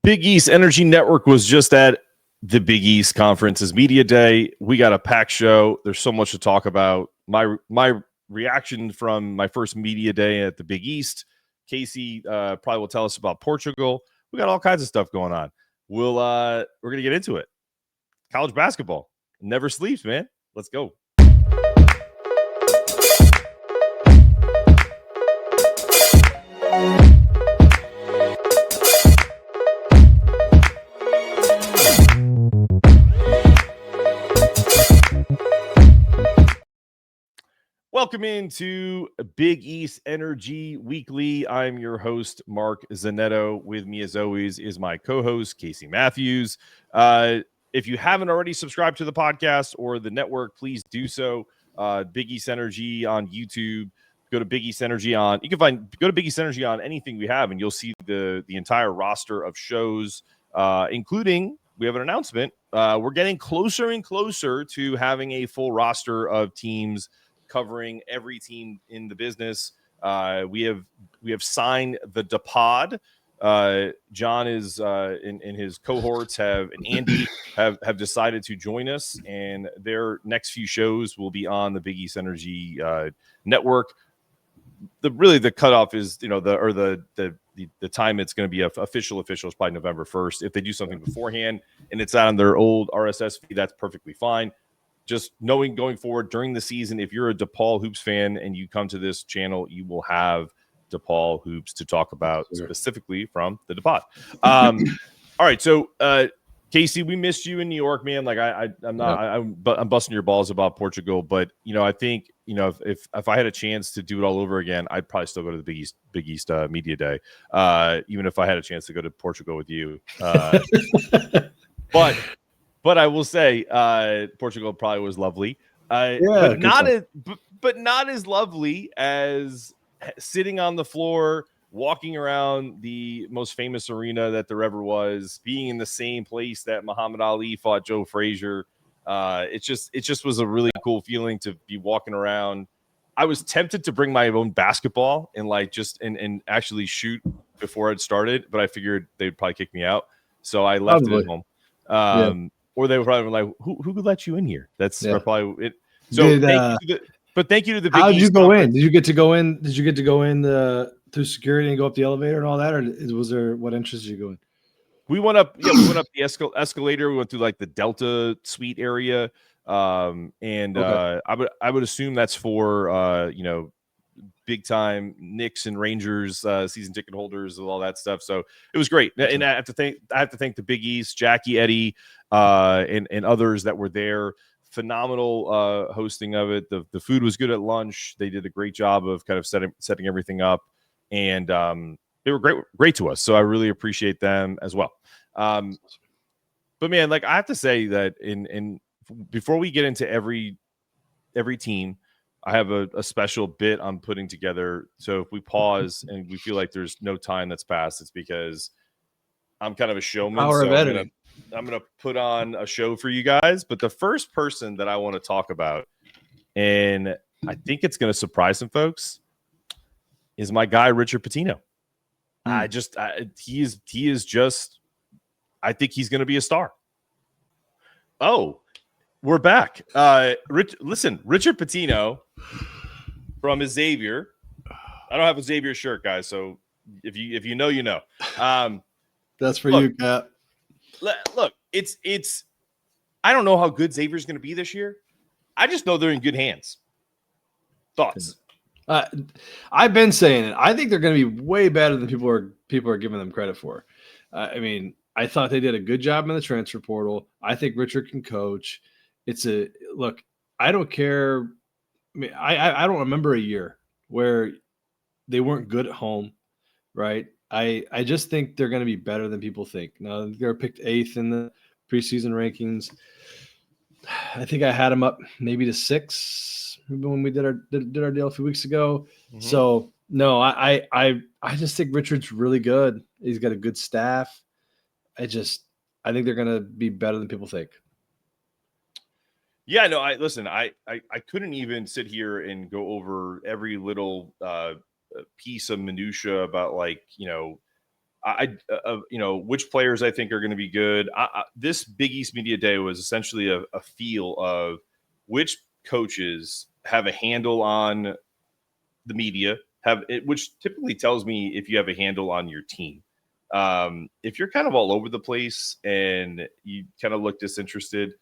Big East Energy Network was just at the Big East Conference's Media Day. We got a packed show. There's so much to talk about. My reaction from my first Media Day at the Big East. Casey probably will tell us about Portugal. We got all kinds of stuff going on. We're gonna get into it. College basketball never sleeps, man. Let's go. Welcome into Big East Energy Weekly. I'm your host, Mark Zanetto. With me, as always, is my co-host, Casey Matthews. If you haven't already subscribed to the podcast or the network, please do so. Big East Energy on YouTube. Go to Big East Energy on. You can go to Big East Energy on anything we have, and you'll see the entire roster of shows, including. We have an announcement. We're getting closer and closer to having a full roster of teams covering every team in the business. We have signed the DePod. John is in his cohorts and Andy have decided to join us, and their next few shows will be on the Big East Energy network. The cutoff is the time it's going to be official is probably November 1st. If they do something beforehand and it's on their old RSS feed, that's perfectly fine. Just knowing going forward during the season, if you're a DePaul Hoops fan and you come to this channel, you will have DePaul Hoops to talk about specifically from the DePod. All right, so Casey, we missed you in New York, man. Like I'm busting your balls about Portugal, but I think if I had a chance to do it all over again, I'd probably still go to the Big East Media Day, even if I had a chance to go to Portugal with you. But I will say, Portugal probably was lovely, but not as lovely as sitting on the floor, walking around the most famous arena that there ever was, being in the same place that Muhammad Ali fought Joe Frazier. It just was a really cool feeling to be walking around. I was tempted to bring my own basketball and and actually shoot before it started, but I figured they'd probably kick me out, so I left it at home. Or they were probably like, "Who could let you in here?" That's probably it. So thank you to the Big East. How did you go in? Did you get to go in? Did you get to go in through security and go up the elevator and all that, or was there what entrance did you go in? We went up. Yeah, we went up the escalator. We went through like the Delta Suite area, I would assume that's for big time Knicks and Rangers season ticket holders and all that stuff. So it was great. And I have to thank the Big East, Jackie, Eddie, and others that were there. Phenomenal hosting of it. The food was good at lunch. They did a great job of kind of setting everything up, and they were great to us. So I really appreciate them as well. But man, like I have to say that in before we get into every team, I have a special bit I'm putting together. So if we pause and we feel like there's no time that's passed, it's because I'm kind of a showman. Power of editing. I'm gonna put on a show for you guys. But the first person that I want to talk about, and I think it's gonna surprise some folks, is my guy Richard Pitino. He is just. I think he's gonna be a star. Oh, we're back. Richard Pitino from Xavier. I don't have a Xavier shirt, guys. So if you know, you know. That's for you, Cap. Look, it's. I don't know how good Xavier's going to be this year. I just know they're in good hands. Thoughts? I've been saying it. I think they're going to be way better than people are giving them credit for. I mean, I thought they did a good job in the transfer portal. I think Richard can coach. Look. I don't care. I mean, I don't remember a year where they weren't good at home, right? I just think they're going to be better than people think. Now they're picked 8th in the preseason rankings. I think I had them up maybe to 6 when we did our deal a few weeks ago. Mm-hmm. So no, I just think Richard's really good. He's got a good staff. I think they're going to be better than people think. Yeah, no, I couldn't even sit here and go over every little piece of minutia about which players I think are going to be good. This Big East Media Day was essentially a feel of which coaches have a handle on the media, which typically tells me if you have a handle on your team. If you're kind of all over the place and you kind of look disinterested,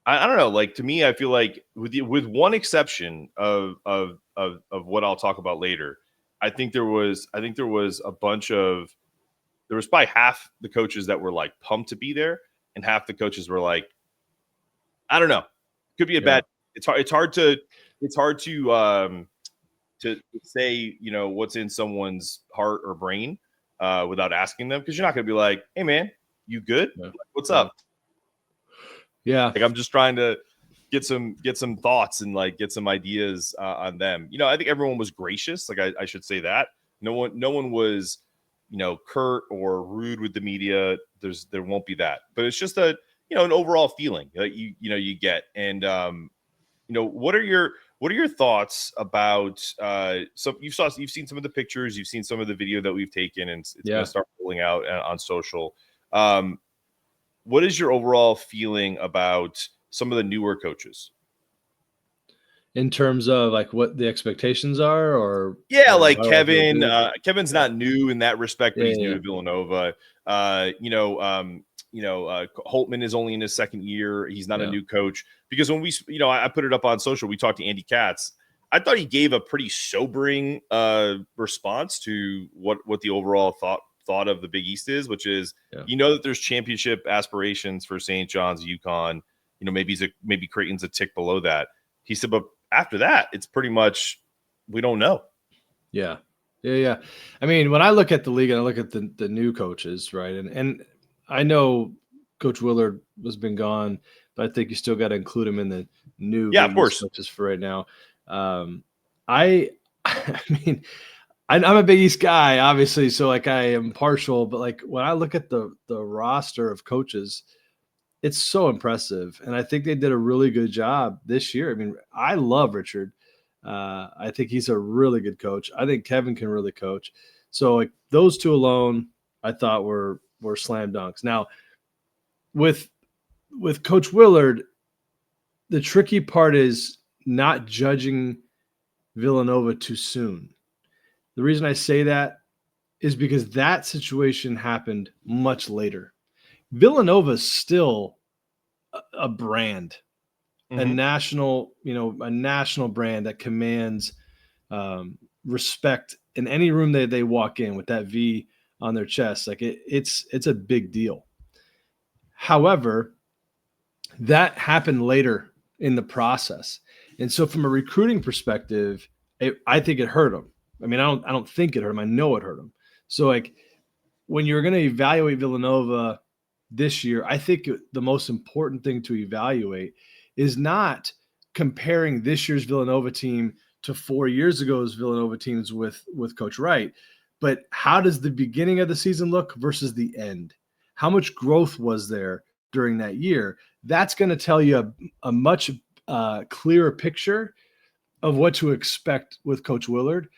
I don't know. Like, to me, I feel like with one exception of what I'll talk about later, I think there was a bunch of, there was probably half the coaches that were like pumped to be there, and half the coaches were like, I don't know, could be a bad. It's hard to say, what's in someone's heart or brain without asking them, because you're not going to be like, hey man, you good? Yeah. Like, what's up? Yeah. Like, I'm just trying to get some thoughts and like get some ideas on them. I think everyone was gracious. Like, I should say that no one was, curt or rude with the media. There won't be that, but it's just an overall feeling that you get. And what are your thoughts about you've seen some of the pictures, you've seen some of the video that we've taken, and it's going to start rolling out on social. What is your overall feeling about some of the newer coaches? In terms of like what the expectations are, or like Kevin. Kevin's not new in that respect, but he's new to Villanova. Holtman is only in his second year. He's not a new coach, because when I put it up on social, we talked to Andy Katz. I thought he gave a pretty sobering response to what the overall thought of the Big East is, which is, that there's championship aspirations for St. John's, UConn. Maybe Creighton's a tick below that. He said, but after that, it's pretty much, we don't know. Yeah. I mean, when I look at the league and I look at the new coaches, right, and I know Coach Willard has been gone, but I think you still got to include him in the new of course coaches for right now. I mean, I'm a Big East guy, obviously, so like I am partial, but like when I look at the roster of coaches, it's so impressive, and I think they did a really good job this year. I mean, I love Richard. I think he's a really good coach. I think Kevin can really coach. So like those two alone, I thought were slam dunks. Now, with Coach Willard, the tricky part is not judging Villanova too soon. The reason I say that is because that situation happened much later. Villanova is still a brand, a national brand that commands respect in any room they walk in with that V on their chest. Like it's a big deal. However, that happened later in the process. And so from a recruiting perspective, I think it hurt them. I mean, I don't think it hurt them. I know it hurt them. So like when you're going to evaluate Villanova this year, I think the most important thing to evaluate is not comparing this year's Villanova team to 4 years ago's Villanova teams with Coach Wright, but how does the beginning of the season look versus the end? How much growth was there during that year? That's going to tell you a much clearer picture of what to expect with Coach Willard,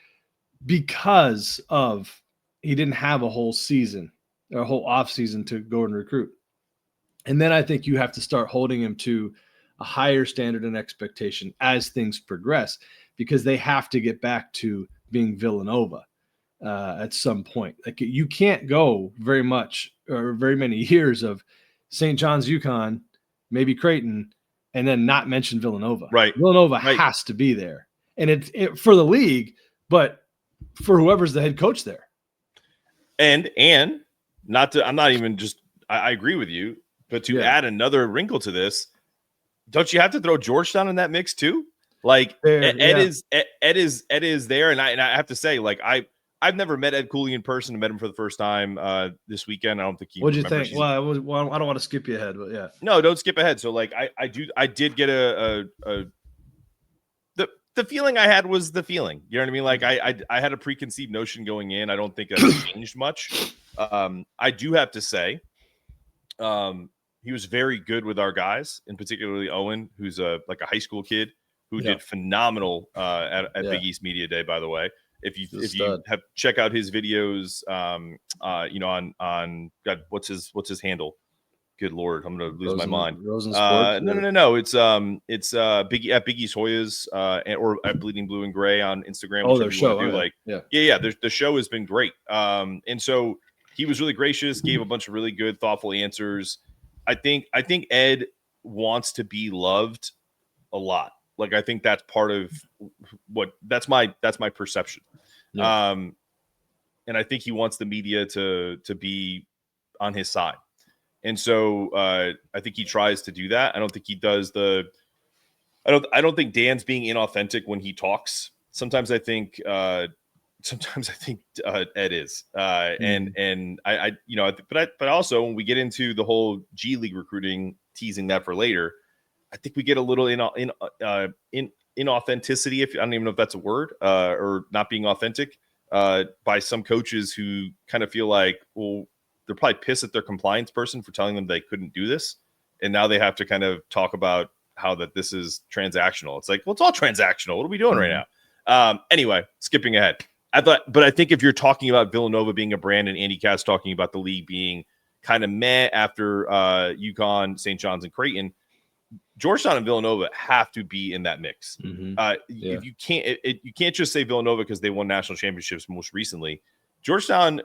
because of he didn't have a whole season or a whole off season to go and recruit. And then I think you have to start holding him to a higher standard and expectation as things progress, because they have to get back to being Villanova at some point. Like you can't go very much or very many years of St. John's, UConn, maybe Creighton, and then not mention Villanova. Right. Villanova has to be there. And it for the league, but for whoever's the head coach there. And I'm not even just, I agree with you, but to add another wrinkle to this, don't you have to throw Georgetown in that mix too? Like Ed is there. And I have to say, like, I've never met Ed Cooley in person. I met him for the first time this weekend. I don't think he What'd you think? Well, I don't want to skip you ahead, but yeah. No, don't skip ahead. So like I did get the feeling I had was the feeling. You know what I mean? Like I had a preconceived notion going in. I don't think that changed much. I do have to say, he was very good with our guys, and particularly Owen, who's like a high school kid who did phenomenal at Big East Media Day, by the way. If you have check out his videos, on God, what's his handle? Good Lord, I'm gonna lose my mind. No. It's Biggie at Biggie's Hoyas, or at Bleeding Blue and Gray on Instagram. Oh, their show. Yeah. The show has been great. And so he was really gracious, gave a bunch of really good, thoughtful answers. I think Ed wants to be loved a lot. Like, I think that's part of that's my perception. Yeah. And I think he wants the media to be on his side. And so I think he tries to do that. I don't think he does I don't think Dan's being inauthentic when he talks. Sometimes I think Ed is. And but also when we get into the whole G League recruiting, teasing that for later, I think we get a little inauthenticity, if I don't even know if that's a word, or not being authentic by some coaches who kind of feel like, well, they're probably pissed at their compliance person for telling them they couldn't do this. And now they have to kind of talk about how that this is transactional. It's like, well, it's all transactional. What are we doing right now? Anyway, skipping ahead. But I think if you're talking about Villanova being a brand and Andy Katz talking about the league being kind of meh after UConn, St. John's, and Creighton, Georgetown and Villanova have to be in that mix. If you can't, you can't just say Villanova because they won national championships most recently. Georgetown,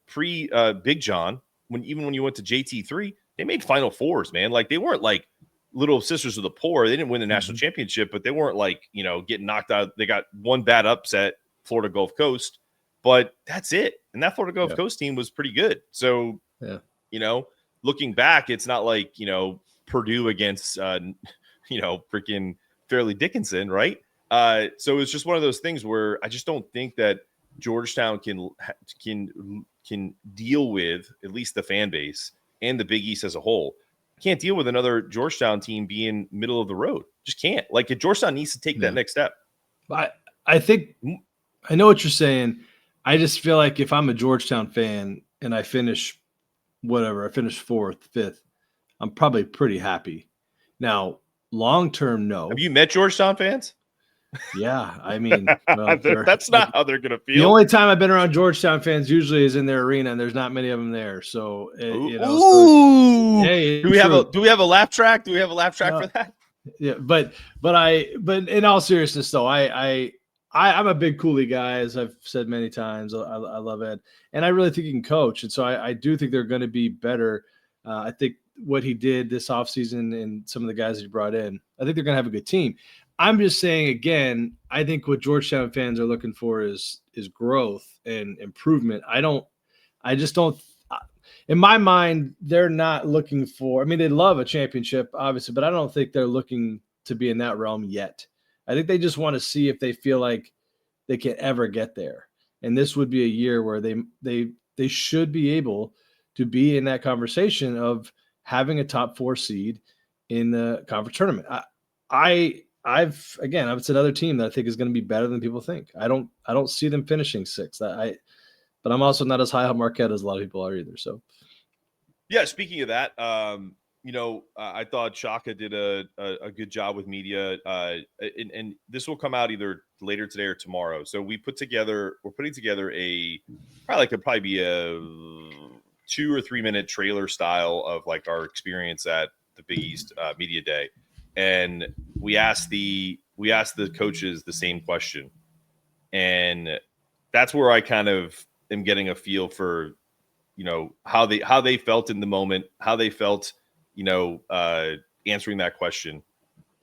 pre Big John, when you went to JT3, they made Final Fours, man. Like, they weren't like little sisters of the poor. They didn't win the national championship, but they weren't like, getting knocked out. They got one bad upset, Florida Gulf Coast, but that's it. And that Florida Gulf Coast team was pretty good. So, looking back, it's not like, Purdue against, freaking Fairleigh Dickinson, right? So it's just one of those things where I just don't think that Georgetown can deal with, at least the fan base and the Big East as a whole. Can't deal with another Georgetown team being middle of the road. Just can't. Like, Georgetown needs to take that next step. I think I know what you're saying. I just feel like if I'm a Georgetown fan and I finish fourth, fifth, I'm probably pretty happy. Now, long term, no. Have you met Georgetown fans? Yeah, I mean, well, that's not how they're gonna feel. The only time I've been around Georgetown fans usually is in their arena, and there's not many of them there. So, hey, do we have a laugh track? Do we have a laugh track for that? Yeah, but in all seriousness, though, I'm a big Cooley guy, as I've said many times. I love Ed, and I really think he can coach, and so I do think they're going to be better. I think what he did this offseason and some of the guys that he brought in, I think they're going to have a good team. I'm just saying, again, I think what Georgetown fans are looking for is growth and improvement. I just don't, in my mind, they're not looking for, I mean, they love a championship, obviously, but I don't think they're looking to be in that realm yet. I think they just want to see if they feel like they can ever get there. And this would be a year where they should be able to be in that conversation of having a top 4 seed in the conference tournament. I've it's another team that I think is going to be better than people think. I don't see them finishing 6th. But I'm also not as high on Marquette as a lot of people are either. So, yeah. Speaking of that, I thought Shaka did a good job with media, and this will come out either later today or tomorrow. So we're putting together probably be a 2 or 3 minute trailer style of like our experience at the Big East Media Day. And we asked the coaches the same question, and that's where I kind of am getting a feel for, how they felt in the moment, how they felt, answering that question.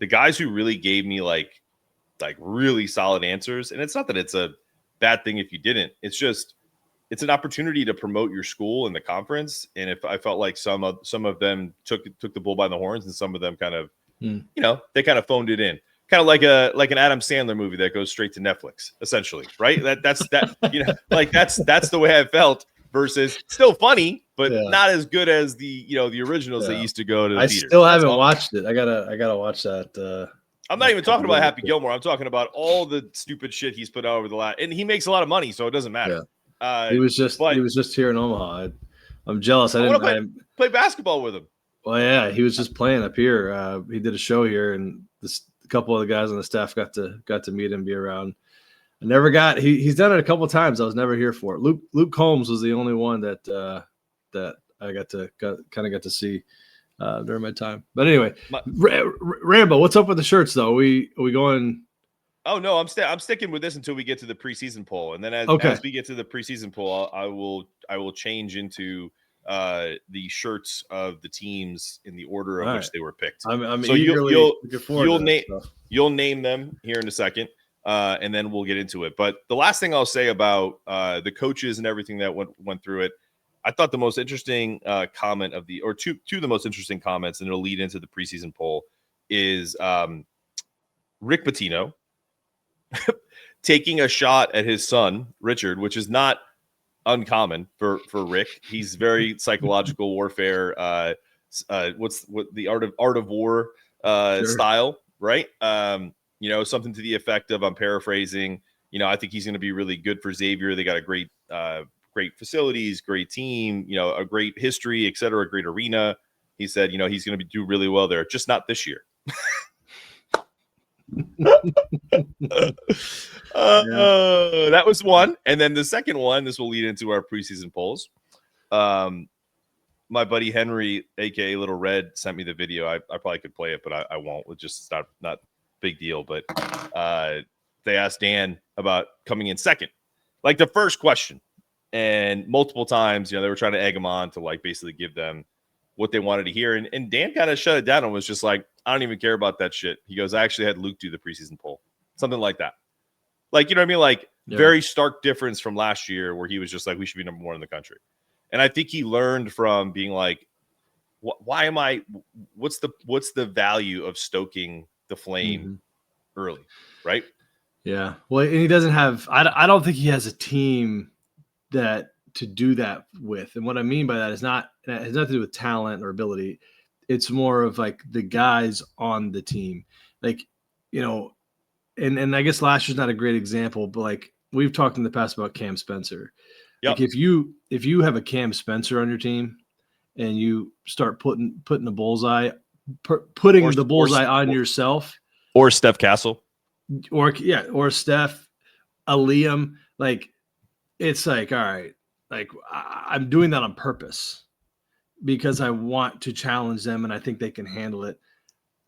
The guys who really gave me like really solid answers, and it's not that it's a bad thing if you didn't. It's just it's an opportunity to promote your school in the conference. And if I felt like some of them took the bull by the horns, and some of them kind of they kind of phoned it in, kind of like an Adam Sandler movie that goes straight to Netflix, essentially, right? That's the way I felt. Versus still funny, but not as good as the originals that used to go to the theater. I still haven't watched it. I gotta watch that. I'm not even talking about Happy Gilmore. I'm talking about all the stupid shit he's put out over the last, and he makes a lot of money, so it doesn't matter. He was just here in Omaha. I'm jealous. I didn't play basketball with him. Well, yeah, he was just playing up here. He did a show here, and a couple of the guys on the staff got to meet him, be around. I never got. He's done it a couple of times. I was never here for it. Luke Combs was the only one that I got to see during my time. But anyway, Rambo, what's up with the shirts though? Are we going? Oh no, I'm sticking with this until we get to the preseason poll, and then as we get to the preseason poll, I will change into the shirts of the teams in the order of which they were picked. I'm so eagerly looking forward to that stuff. You'll name them here in a second, and then we'll get into it. But the last thing I'll say about the coaches and everything that went through it, I thought the most interesting comment of two of the most interesting comments, and it'll lead into the preseason poll, is Rick Pitino taking a shot at his son Richard, which is not uncommon for Rick. He's very psychological warfare. What's the art of war style, right? Something to the effect of, I'm paraphrasing. I think he's going to be really good for Xavier. They got a great facilities, great team. A great history, etc. Great arena. He said, he's going to do really well there, just not this year. That was one. And then the second one, this will lead into our preseason polls. My buddy Henry, aka Little Red, sent me the video. I probably could play it, but I won't. It's just not big deal. But they asked Dan about coming in second, like the first question, and multiple times, they were trying to egg him on to like basically give them what they wanted to hear. And Dan kind of shut it down and was just like, I don't even care about that shit. He goes, I actually had Luke do the preseason poll. Something like that. Like, you know what I mean? Like, very stark difference from last year where he was just like, we should be number one in the country. And I think he learned from being like, what's the value of stoking the flame early, right? Yeah. Well, and he doesn't have, I don't think he has a team to do that with. And what I mean by that is it has nothing to do with talent or ability. It's more of like the guys on the team. Like, and I guess last year's not a great example, but like we've talked in the past about Cam Spencer. Yep. Like if you have a Cam Spencer on your team and you start putting the bullseye, on yourself, or Steph Castle, or Steph, a Liam, like it's like, all right, like I'm doing that on purpose because I want to challenge them and I think they can handle it.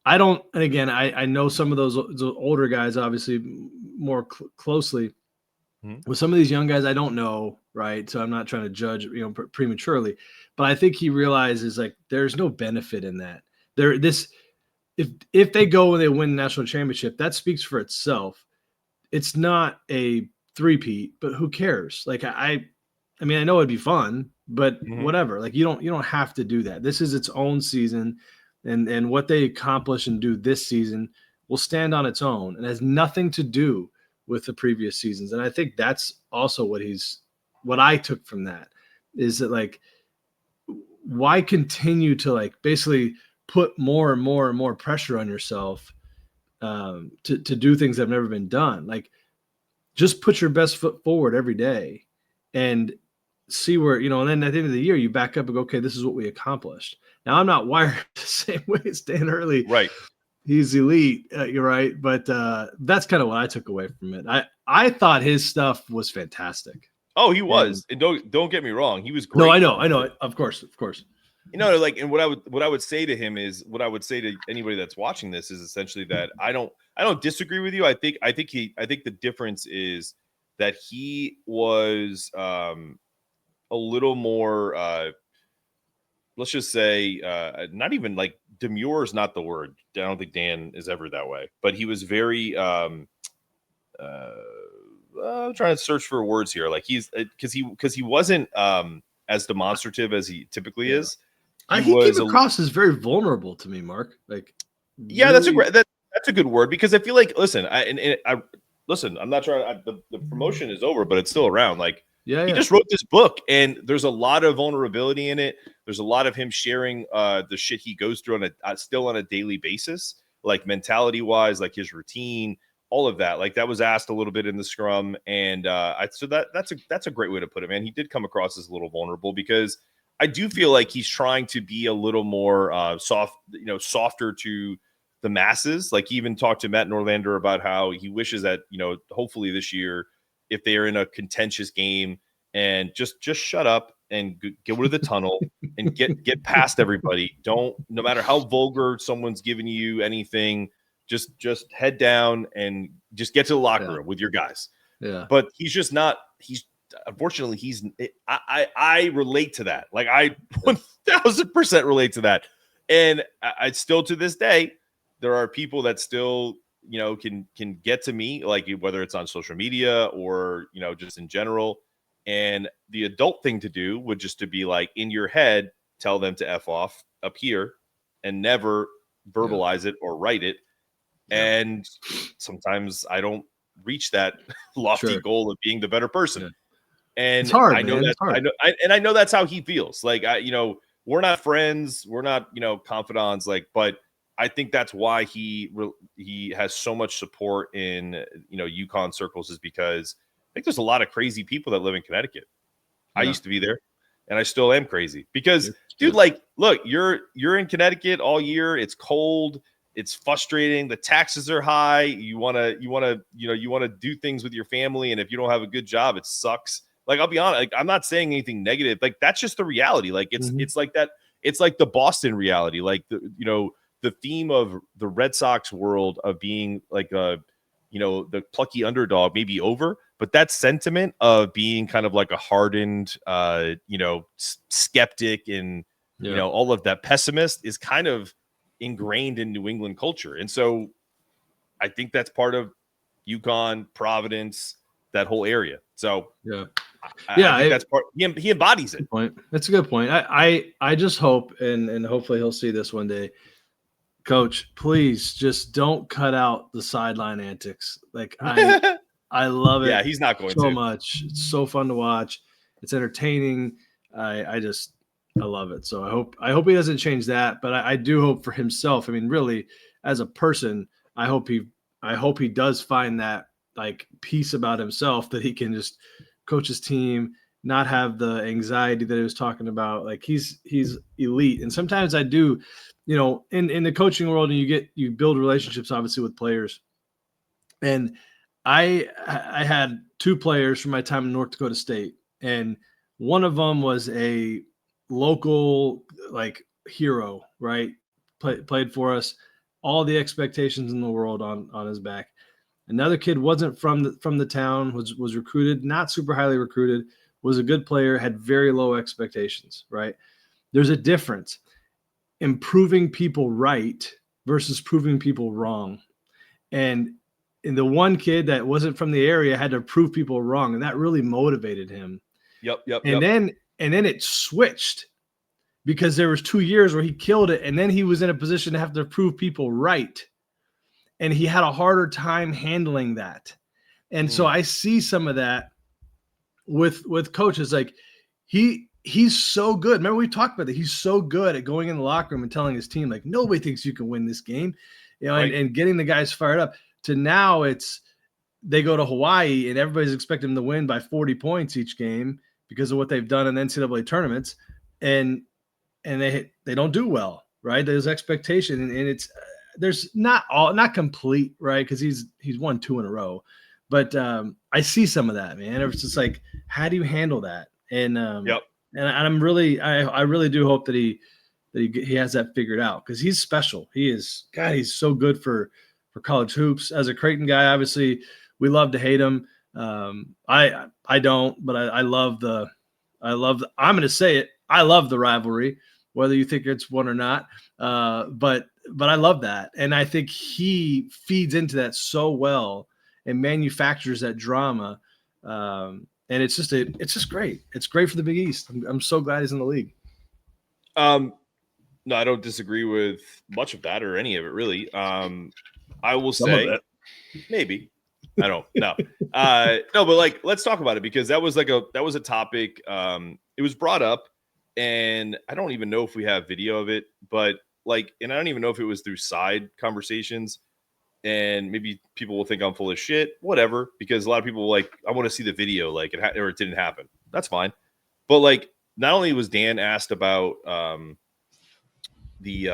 I don't, and again, I know some of those older guys obviously more closely. With some of these young guys, I don't know, right? So I'm not trying to judge, prematurely, but I think he realizes like there's no benefit in that. If they go and they win the national championship, that speaks for itself. It's not a three-peat, but who cares? Like I mean, I know it'd be fun, but whatever. Like you don't have to do that. This is its own season. And what they accomplish and do this season will stand on its own and has nothing to do with the previous seasons. And I think that's also what I took from that is that like, why continue to like basically put more and more and more pressure on yourself to do things that have never been done? Like just put your best foot forward every day and see where, and then at the end of the year, you back up and go, okay, this is what we accomplished. Now, I'm not wired the same way as Dan Hurley. Right. He's elite. You're right. But that's kind of what I took away from it. I thought his stuff was fantastic. Oh, he was. And don't get me wrong. He was great. No, I know. Of course. Like, and what I would say to him is what I would say to anybody that's watching this is essentially that I don't disagree with you. I think the difference is that he was a little more let's just say not even like demure is not the word. I don't think Dan is ever that way, but he was very I'm trying to search for words here. Like he's because he wasn't as demonstrative as he typically is. He came across as very vulnerable to me, Mark. Like, yeah, really... that's a good word because I feel like listen, I'm not trying. The promotion is over, but it's still around. Like, he just wrote this book, and there's a lot of vulnerability in it. There's a lot of him sharing the shit he goes through still on a daily basis, like mentality wise, like his routine, all of that. Like that was asked a little bit in the scrum, and so that's a great way to put it, man. He did come across as a little vulnerable because I do feel like he's trying to be a little more softer to the masses. Like he even talked to Matt Norlander about how he wishes that, hopefully this year, if they are in a contentious game, and just shut up and get rid of the tunnel and get past everybody. No matter how vulgar someone's giving you anything, just head down and just get to the locker room with your guys. Yeah. But he's just not. Unfortunately, I relate to that. Like I 1000% relate to that. And I still, to this day, there are people that still, can get to me, like whether it's on social media or, just in general. And the adult thing to do would just to be like, in your head, tell them to F off up here and never verbalize it or write it. Yeah. And sometimes I don't reach that lofty goal of being the better person. Yeah. And it's hard, I know that I know that's how he feels. Like, we're not friends. We're not, confidants, but I think that's why he has so much support in, UConn circles, is because I think there's a lot of crazy people that live in Connecticut. Yeah. I used to be there and I still am crazy because dude, like, look, you're in Connecticut all year. It's cold. It's frustrating. The taxes are high. You want to do things with your family. And if you don't have a good job, it sucks. Like, I'll be honest, like, I'm not saying anything negative. Like, that's just the reality. Like, it's like that. It's like the Boston reality. Like, the theme of the Red Sox world of being like the plucky underdog may be over, but that sentiment of being kind of like a hardened, skeptic and, all of that pessimist is kind of ingrained in New England culture. And so I think that's part of UConn, Providence, that whole area. So I think that's part. He embodies it. That's a good point. I just hope, and hopefully he'll see this one day. Coach, please just don't cut out the sideline antics. Like I love it. Yeah, he's not going so much. It's so fun to watch. It's entertaining. I love it. So I hope he doesn't change that, but I do hope for himself. I mean, really, as a person, I hope he does find that like peace about himself, that he can just coach his team, not have the anxiety that he was talking about. Like he's elite. And sometimes I do, in the coaching world, and you build relationships obviously with players. And I had two players from my time in North Dakota State, and one of them was a local like hero, right? Played for us, all the expectations in the world on his back. Another kid wasn't from the town, was recruited, not super highly recruited, was a good player, had very low expectations, right? There's a difference in proving people right versus proving people wrong. And the one kid that wasn't from the area had to prove people wrong, and that really motivated him. Yep. And then it switched, because there was 2 years where he killed it, and then he was in a position to have to prove people right. And he had a harder time handling that. And so I see some of that with coaches. Like he's so good. Remember, we talked about that. He's so good at going in the locker room and telling his team, like, nobody thinks you can win this game, right. and getting the guys fired up. To now they go to Hawaii and everybody's expecting them to win by 40 points each game because of what they've done in NCAA tournaments. And they don't do well, right? There's expectation, and it's there's not complete, right? Because he's won 2 in a row, but I see some of that, man. It's just like, how do you handle that? And and I'm really, I really do hope that he has that figured out, because he's special. He is, God, he's so good for college hoops. As a Creighton guy, obviously we love to hate him. I don't, but I love I'm going to say it. I love the rivalry, whether you think it's one or not. But I love that. And I think he feeds into that so well and manufactures that drama. And it's just great. It's great for the Big East. I'm so glad he's in the league. No, I don't disagree with much of that or any of it, really. I will say maybe. I don't know. No, but like, let's talk about it, because that was a topic. It was brought up, and I don't even know if we have video of it, but and I don't even know if it was through side conversations, and maybe people will think I'm full of shit, whatever, because a lot of people I want to see the video, or it didn't happen. That's fine. But not only was Dan asked about, the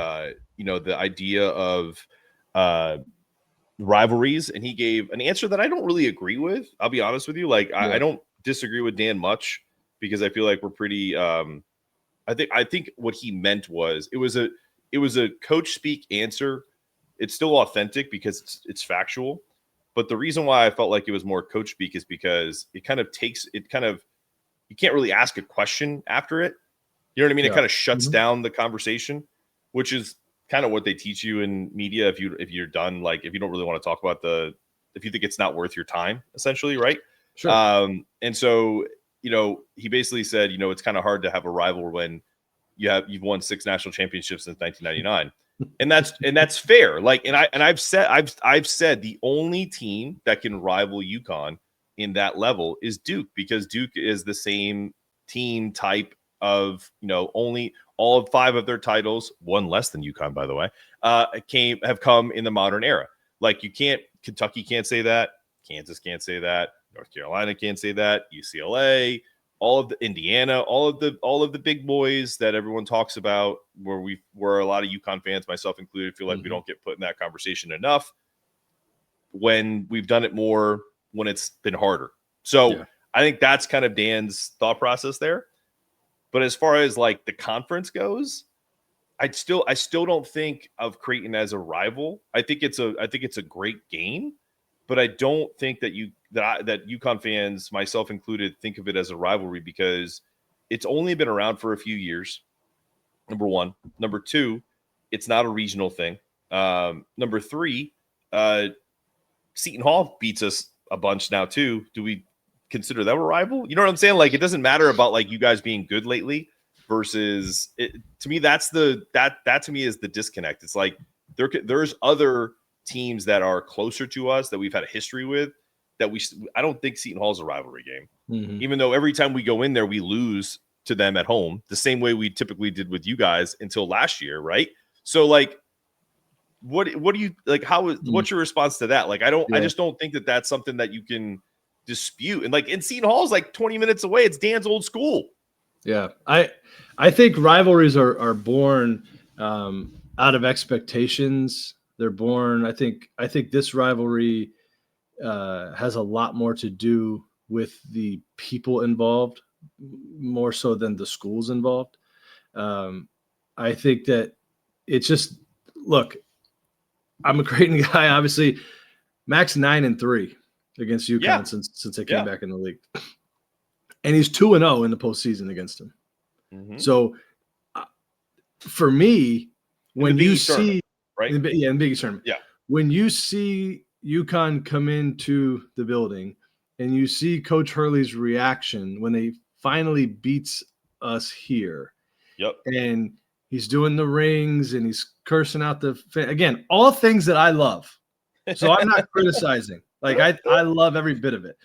idea of, rivalries, and he gave an answer that I don't really agree with. I'll be honest with you. Like, I don't disagree with Dan much because I feel like we're pretty. I think what he meant was it was a coach speak answer. It's still authentic because it's factual, but the reason why I felt like it was more coach speak is because you can't really ask a question after it. You know what I mean? Yeah. It kind of shuts down the conversation, which is kind of what they teach you in media. If you're done, like if you don't really want to talk about if you think it's not worth your time, essentially, right? Sure. And so, he basically said, it's kind of hard to have a rival when you've won 6 national championships since 1999. And that's fair. Like, I've said the only team that can rival UConn in that level is Duke, because Duke is the same team type of, only all of 5 of their titles, one less than UConn, by the way, have come in the modern era. Like, Kentucky can't say that, Kansas can't say that, North Carolina can't say that, UCLA, all of the Indiana, all of the big boys that everyone talks about, where a lot of UConn fans, myself included, feel like we don't get put in that conversation enough when we've done it more when it's been harder. So I think that's kind of Dan's thought process there. But as far as like the conference goes, I still don't think of Creighton as a rival. I think it's a great game, but I don't think that that UConn fans, myself included, think of it as a rivalry because it's only been around for a few years. Number one. Number two, it's not a regional thing. Number three, Seton Hall beats us a bunch now too. Do we consider that a rival? You know what I'm saying? Like, it doesn't matter about like you guys being good lately versus it. To me, that to me is the disconnect. It's like there's other teams that are closer to us that we've had a history with that I don't think Seton Hall is a rivalry game, even though every time we go in there, we lose to them at home the same way we typically did with you guys until last year. Right. So like, what do you like? What's your response to that? Like, I just don't think that that's something that you can dispute. And like, in Seton Hall is like 20 minutes away. It's Dan's old school. Yeah. I think rivalries are born out of expectations. They're born. I think this rivalry has a lot more to do with the people involved, more so than the schools involved. I think that it's just, look, I'm a Creighton guy, obviously. Max 9-3 against UConn since they came back in the league, and he's 2-0 in the postseason against him. So, for me, when you see right, in the Big East tournament, when you see UConn come into the building and you see Coach Hurley's reaction when they finally beats us here, and he's doing the rings and he's cursing out again, all things that I love. So I'm not criticizing. Like, I love every bit of it.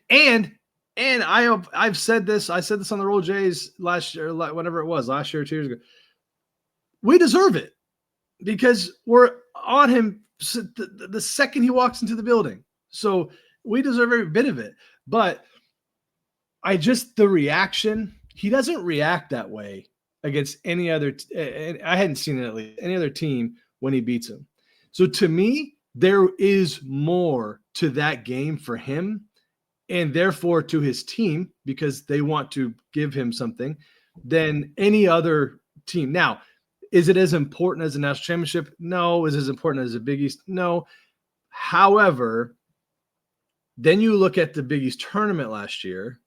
And I've said this. I said this on the Roll Jays last year, whenever it was, last year or 2 years ago. We deserve it because we're on him the second he walks into the building. So we deserve every bit of it. But the reaction, he doesn't react that way against any other. I hadn't seen it, at least any other team when he beats him. So to me, there is more to that game for him, and therefore to his team, because they want to give him something, than any other team. Now, is it as important as a national championship? No. Is it as important as a Big East? No. However, then you look at the Big East tournament last year,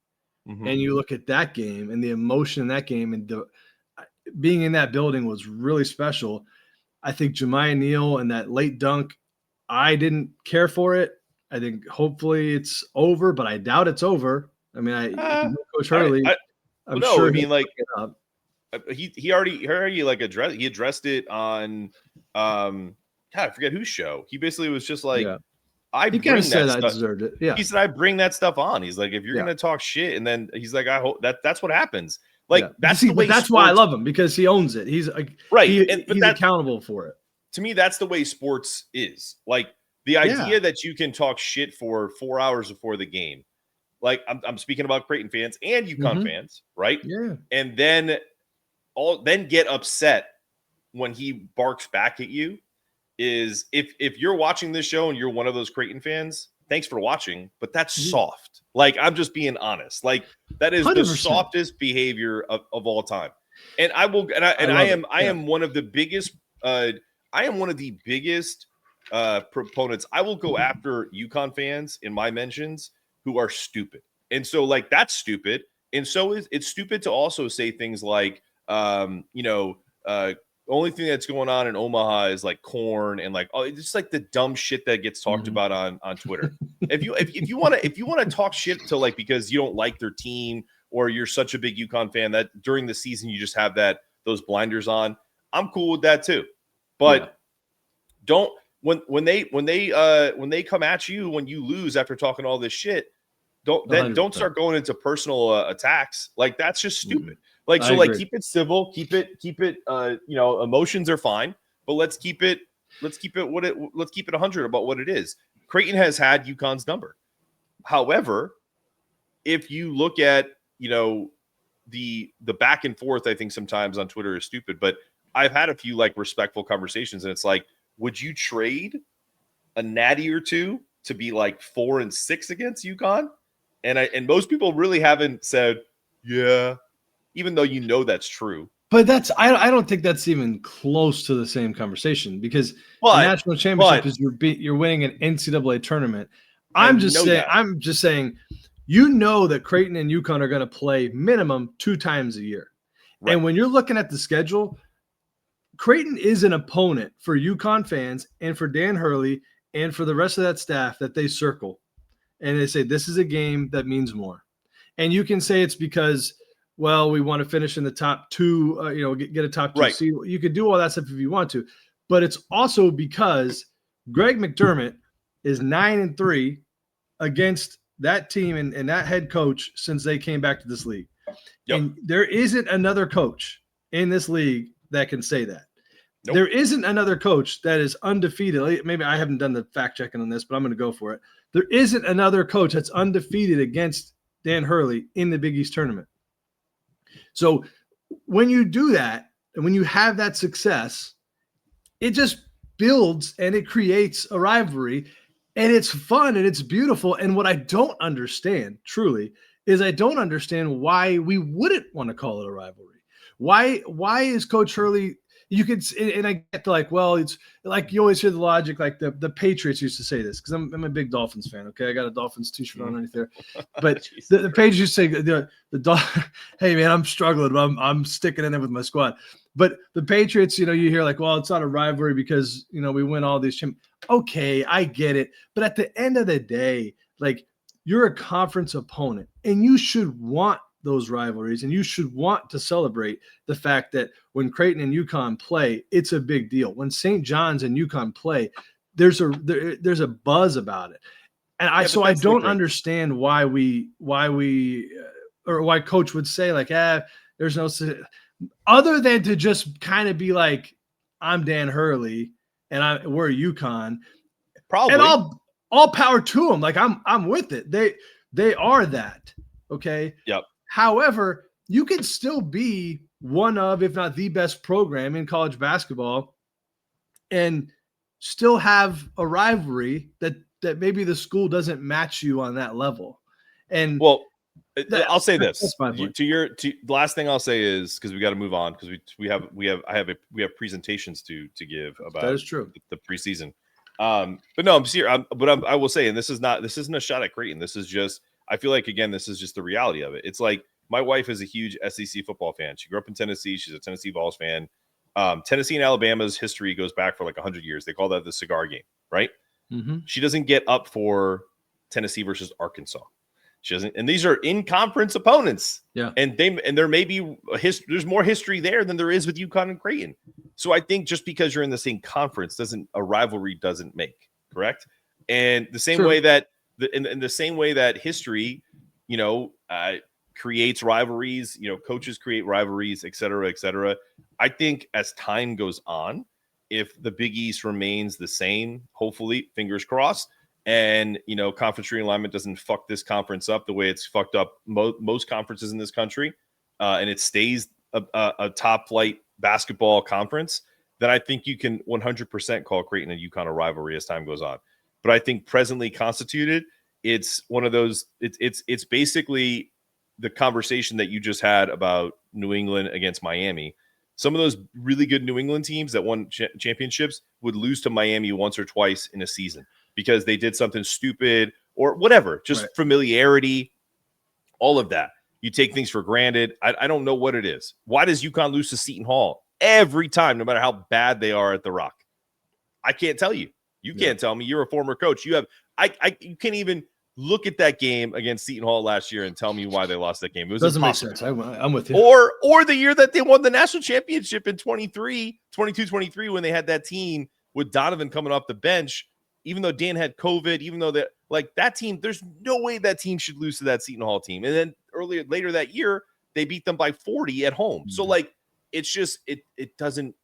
and you look at that game and the emotion in that game, and being in that building was really special. I think Jemiah Neal and that late dunk, I didn't care for it. I think hopefully it's over, but I doubt it's over. I mean, Coach Hurley, I'm sure. I mean, like, he already like addressed it on God, I forget whose show. He basically was just like, he kind of said I deserved it. Yeah, he said I bring that stuff on. He's like, if you're gonna talk shit, and then he's like, I hope that's what happens. Like, that's the way. That's why I love him, because he owns it. He's like, right, he's accountable for it. To me, that's the way sports is. Like, the idea that you can talk shit for 4 hours before the game. Like, I'm speaking about Creighton fans and UConn fans, right? Yeah, and then get upset when he barks back at you. is if you're watching this show and you're one of those Creighton fans, thanks for watching, but that's Mhm. soft. Like, I'm just being honest. Like, that is the 100%. softest behavior of all time. And I will, and I am one of the biggest, proponents. I will go after UConn fans in my mentions who are stupid. And so, like, that's stupid. And so it's stupid to also say things like, only thing that's going on in Omaha is like corn and like, oh, it's just like the dumb shit that gets talked about on Twitter. if you want to talk shit to, like, because you don't like their team or you're such a big UConn fan that during the season you just have those blinders on, I'm cool with that too. But don't when they come at you when you lose after talking all this shit, don't start going into personal attacks. Like, that's just stupid. Like, so, like, keep it civil, keep it emotions are fine, but let's keep it 100 about what it is. Creighton has had UConn's number. However, if you look at, the back and forth, I think sometimes on Twitter is stupid, but I've had a few, like, respectful conversations, and it's like, would you trade a natty or two to be like 4-6 against UConn? And most people really haven't said, yeah, even though that's true. But I don't think that's even close to the same conversation, because the national championship is you're winning an NCAA tournament. I'm just saying, that Creighton and UConn are going to play minimum 2 times a year. Right. And when you're looking at the schedule, Creighton is an opponent for UConn fans and for Dan Hurley and for the rest of that staff that they circle. And they say, this is a game that means more. And you can say it's because, well, we want to finish in the top 2, get a top 2 seed. You can do all that stuff if you want to. But it's also because Greg McDermott is 9-3 against that team and that head coach since they came back to this league. Yep. And there isn't another coach in this league that can say that. Nope. There isn't another coach that is undefeated. Maybe I haven't done the fact checking on this, but I'm going to go for it. There isn't another coach that's undefeated against Dan Hurley in the Big East tournament. So when you do that, and when you have that success, it just builds and it creates a rivalry, and it's fun and it's beautiful. And what I don't understand, truly, is I don't understand why we wouldn't want to call it a rivalry. Why is Coach Hurley? You could, and I get to, like, well, it's like you always hear the logic, like the Patriots used to say this, because I'm a big Dolphins fan. Okay, I got a Dolphins t-shirt on underneath there, but the Patriots used to say hey man, I'm struggling, but I'm sticking in there with my squad. But the Patriots, you hear like, well, it's not a rivalry because we win all these. Okay, I get it, but at the end of the day, like, you're a conference opponent, and you should want those rivalries, and you should want to celebrate the fact that when Creighton and UConn play, it's a big deal. When St. John's and UConn play, there's a buzz about it. And I don't understand why Coach would say, like, there's no, other than to just kind of be like, I'm Dan Hurley and we're UConn. Probably. And all power to them. Like, I'm with it. They are that. Okay. Yep. However, you can still be one of, if not the best program in college basketball, and still have a rivalry that maybe the school doesn't match you on that level. And I'll say this the last thing I'll say is, because we got to move on, because we have presentations to give about that is true. The preseason. But no, I'm serious. I will say, and this isn't a shot at Creighton. This is just, I feel like, again, this is just the reality of it. It's like, my wife is a huge SEC football fan. She grew up in Tennessee. She's a Tennessee Vols fan. Tennessee and Alabama's history goes back for like 100 years. They call that the cigar game, right? Mm-hmm. She doesn't get up for Tennessee versus Arkansas. She doesn't, and these are in-conference opponents. Yeah, and there may be there's more history there than there is with UConn and Creighton. So I think just because you're in the same conference a rivalry doesn't make, correct? And the same way that in the same way that history, creates rivalries, coaches create rivalries, et cetera, et cetera. I think as time goes on, if the Big East remains the same, hopefully, fingers crossed, and conference realignment doesn't fuck this conference up the way it's fucked up most conferences in this country, and it stays a top flight basketball conference, then I think you can 100% call Creighton and UConn a rivalry as time goes on. But I think presently constituted, it's one of those. It's basically the conversation that you just had about New England against Miami. Some of those really good New England teams that won championships would lose to Miami once or twice in a season because they did something stupid or whatever, just familiarity, all of that. You take things for granted. I don't know what it is. Why does UConn lose to Seton Hall every time, no matter how bad they are at the Rock? I can't tell you. You can't tell me. You're a former coach. You can't even look at that game against Seton Hall last year and tell me why they lost that game. It was doesn't impossible. make sense. I'm with you. Or the year that they won the national championship in 22-23 when they had that team with Donovan coming off the bench, even though Dan had COVID, even though that team, there's no way that team should lose to that Seton Hall team. And then later that year, they beat them by 40 at home. Mm-hmm. So it's just it doesn't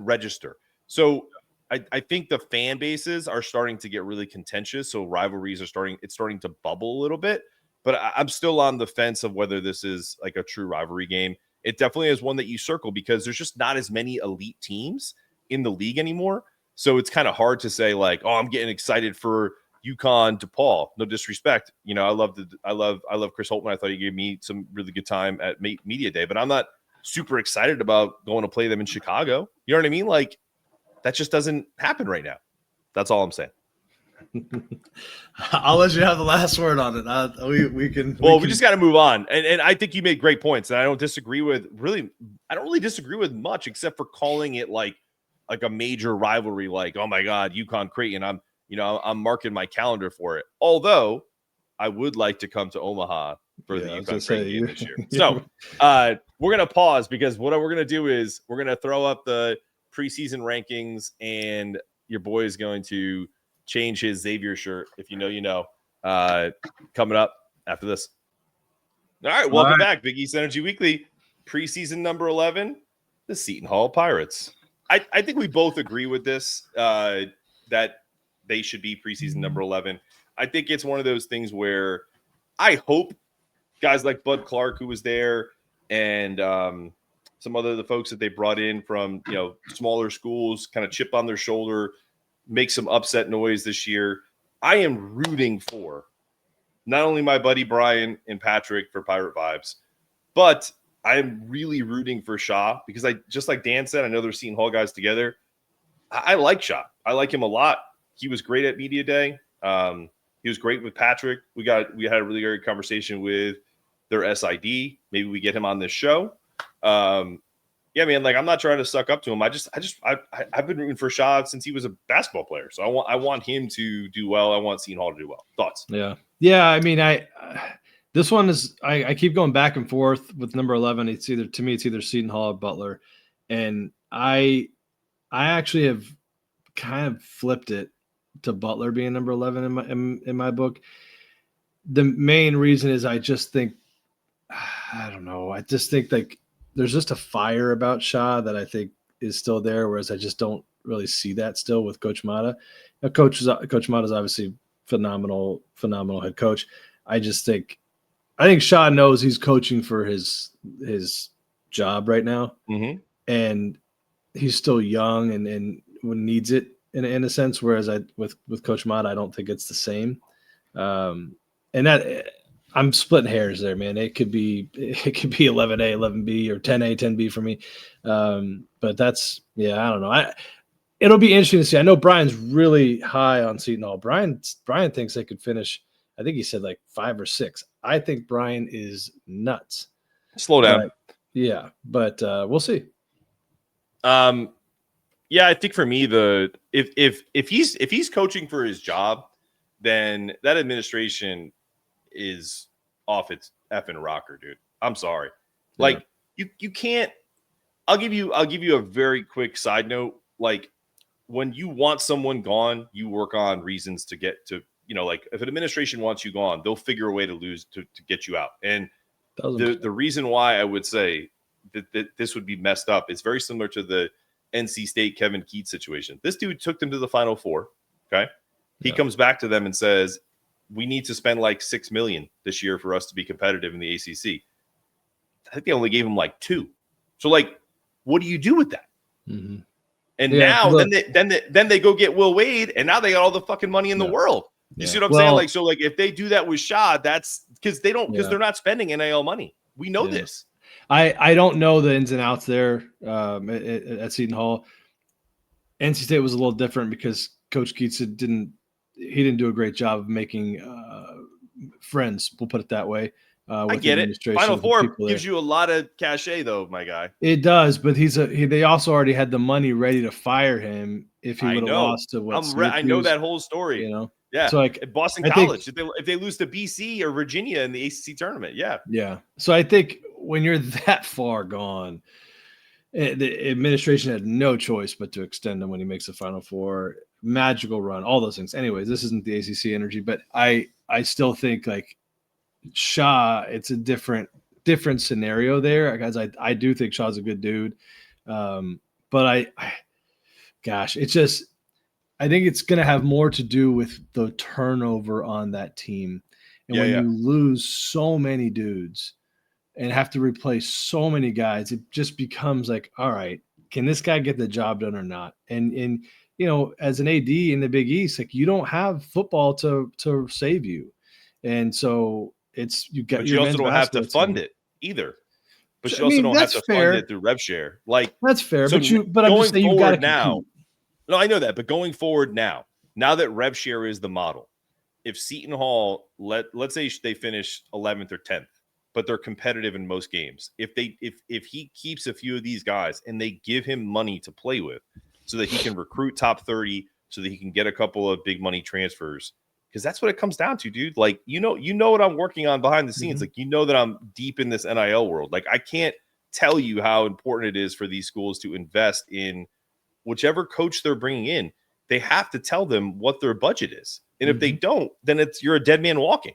register. So I think the fan bases are starting to get really contentious. So rivalries are starting to bubble a little bit. But I'm still on the fence of whether this is like a true rivalry game. It definitely is one that you circle because there's just not as many elite teams in the league anymore. So it's kind of hard to say like, oh, I'm getting excited for UConn DePaul. No disrespect. I love Chris Holtman. I thought he gave me some really good time at Media Day, but I'm not super excited about going to play them in Chicago. You know what I mean? Like that just doesn't happen right now. That's all I'm saying. I'll let you have the last word on it. We just got to move on. And I think you made great points. And I don't really disagree with much except for calling it like a major rivalry. Like, oh my God, UConn Creighton. I'm marking my calendar for it. Although I would like to come to Omaha for the UConn Creighton game this year. So we're going to pause because what we're going to do is we're going to throw up the preseason rankings and your boy is going to change his Xavier shirt. If you know, coming up after this. All right. Welcome back. Big East Energy Weekly preseason number 11, the Seton Hall Pirates. I think we both agree with this, that they should be preseason number 11. I think it's one of those things where I hope guys like Bud Clark, who was there, and some other the folks that they brought in from smaller schools, kind of chip on their shoulder, make some upset noise this year. I am rooting for not only my buddy Brian and Patrick for Pirate Vibes, but I'm really rooting for Shaw because just like Dan said, I know they're Seton Hall guys together. I like Shaw. I like him a lot. He was great at Media Day. He was great with Patrick. We had a really great conversation with their SID. Maybe we get him on this show. Yeah, man. Like I'm not trying to suck up to him. I've been rooting for Shaw since he was a basketball player. So I want him to do well. I want Seton Hall to do well. Thoughts? Yeah. I mean, this one is I keep going back and forth with number 11. It's either Seton Hall or Butler, and I actually have kind of flipped it to Butler being number 11 in my book. The main reason is I just think like there's just a fire about Shaw that I think is still there, whereas I just don't really see that still with Coach Mata. Coach Mata is obviously phenomenal head coach. I think Shaw knows he's coaching for his job right now, and he's still young and needs it in a sense. Whereas with Coach Mata, I don't think it's the same. And that I'm splitting hairs there, man. It could be 11A, 11B, or 10A, 10B for me. But that's I don't know. It'll be interesting to see. I know Brian's really high on Seton Hall. Brian thinks they could finish. I think he said like 5 or 6. I think Brian is nuts. Slow down. But we'll see. Yeah, I think for me, if he's coaching for his job, then that administration is off its effing rocker, dude. I'm sorry. Like you can't. I'll give you a very quick side note. Like when you want someone gone, you work on reasons to get to. Like if an administration wants you gone, they'll figure a way to get you out. And the reason why I would say that this would be messed up is very similar to the NC State Kevin Keats situation. This dude took them to the Final Four. Okay. He comes back to them and says, we need to spend like $6 million this year for us to be competitive in the ACC. I think they only gave him like $2 million. So like, what do you do with that? And Yeah, now look, then they go get Will Wade, and now they got all the fucking money in the world. You see what I'm saying? Like, so like if they do that with Shaw, that's because they're not spending NIL money. We know this. I don't know the ins and outs there at Seton Hall. NC State was a little different because Coach Keats didn't do a great job of making friends. We'll put it that way. I get it. Final Four gives you a lot of cachet, though, my guy. It does, but they also already had the money ready to fire him if he would have lost to what I know that whole story. You know, yeah. So like at Boston College, if they lose to BC or Virginia in the ACC tournament, yeah. So I think when you're that far gone, the administration had no choice but to extend him when he makes the Final Four. Magical run, all those things. Anyways, this isn't the ACC energy, but I still think like Shaw, it's a different scenario there because I do think Shaw's a good dude, but it's just I think it's going to have more to do with the turnover on that team, and when you lose so many dudes and have to replace so many guys, it just becomes like, all right, can this guy get the job done or not? And as an AD in the Big East, like you don't have football to save you, and so but you also don't have to fund it either. But you also don't have to fund it through rev share. Like that's fair. So but I'm just saying you got to now. No, I know that. But going forward now that rev share is the model, if Seton Hall let's say they finish 11th or 10th, but they're competitive in most games. If he keeps a few of these guys and they give him money to play with, so that he can recruit top 30, so that he can get a couple of big money transfers. Because that's what it comes down to, dude. Like, you know what I'm working on behind the scenes. Mm-hmm. Like, that I'm deep in this NIL world. Like, I can't tell you how important it is for these schools to invest in whichever coach they're bringing in. They have to tell them what their budget is. And if they don't, then you're a dead man walking,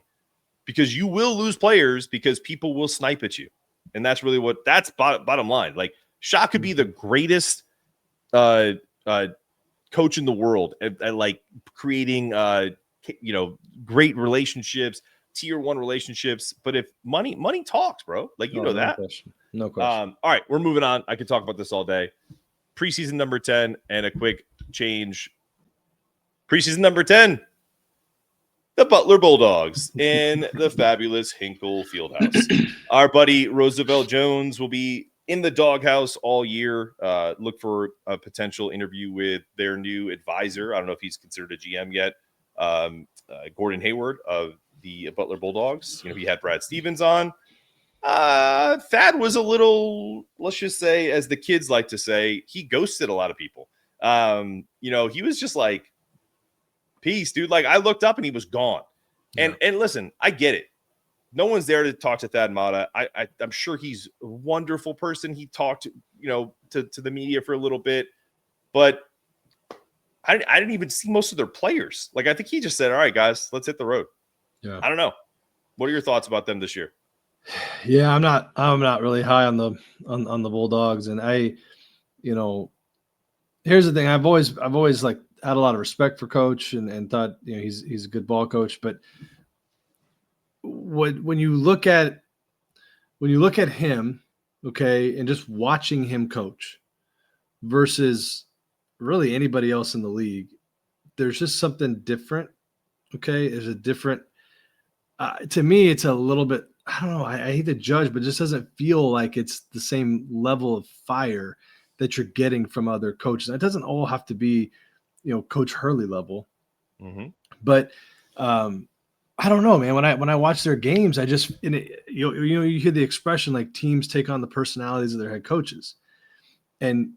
because you will lose players because people will snipe at you. And that's really that's bottom line. Like, Shaw could be the greatest coach in the world at like creating great relationships, tier 1 relationships, but if money talks, bro, like know that. No question. All right, we're moving on. I could talk about this all day. Preseason number 10 and a quick change. Preseason number 10, the Butler Bulldogs in the fabulous Hinkle Fieldhouse. Our buddy Roosevelt Jones will be in the doghouse all year. Look for a potential interview with their new advisor. I don't know if he's considered a GM yet. Gordon Hayward of the Butler Bulldogs. He had Brad Stevens on. Thad was a little, let's just say, as the kids like to say, he ghosted a lot of people. He was just like, peace, dude. Like, I looked up and he was gone. Yeah. And listen, I get it. No one's there to talk to Thad Matta. I'm sure he's a wonderful person. He talked, to the media for a little bit, but I didn't even see most of their players. Like, I think he just said, all right, guys, let's hit the road. Yeah. I don't know. What are your thoughts about them this year? Yeah, I'm not really high on the Bulldogs. And here's the thing. I've always like had a lot of respect for Coach and thought, he's a good ball coach. But when you look at him, okay, and just watching him coach versus really anybody else in the league, there's just something different. Okay. There's a different, to me, it's a little bit, I don't know. I hate to judge, but it just doesn't feel like it's the same level of fire that you're getting from other coaches. It doesn't all have to be, Coach Hurley level, but I don't know, man. When I watch their games, I just, you hear the expression like teams take on the personalities of their head coaches, and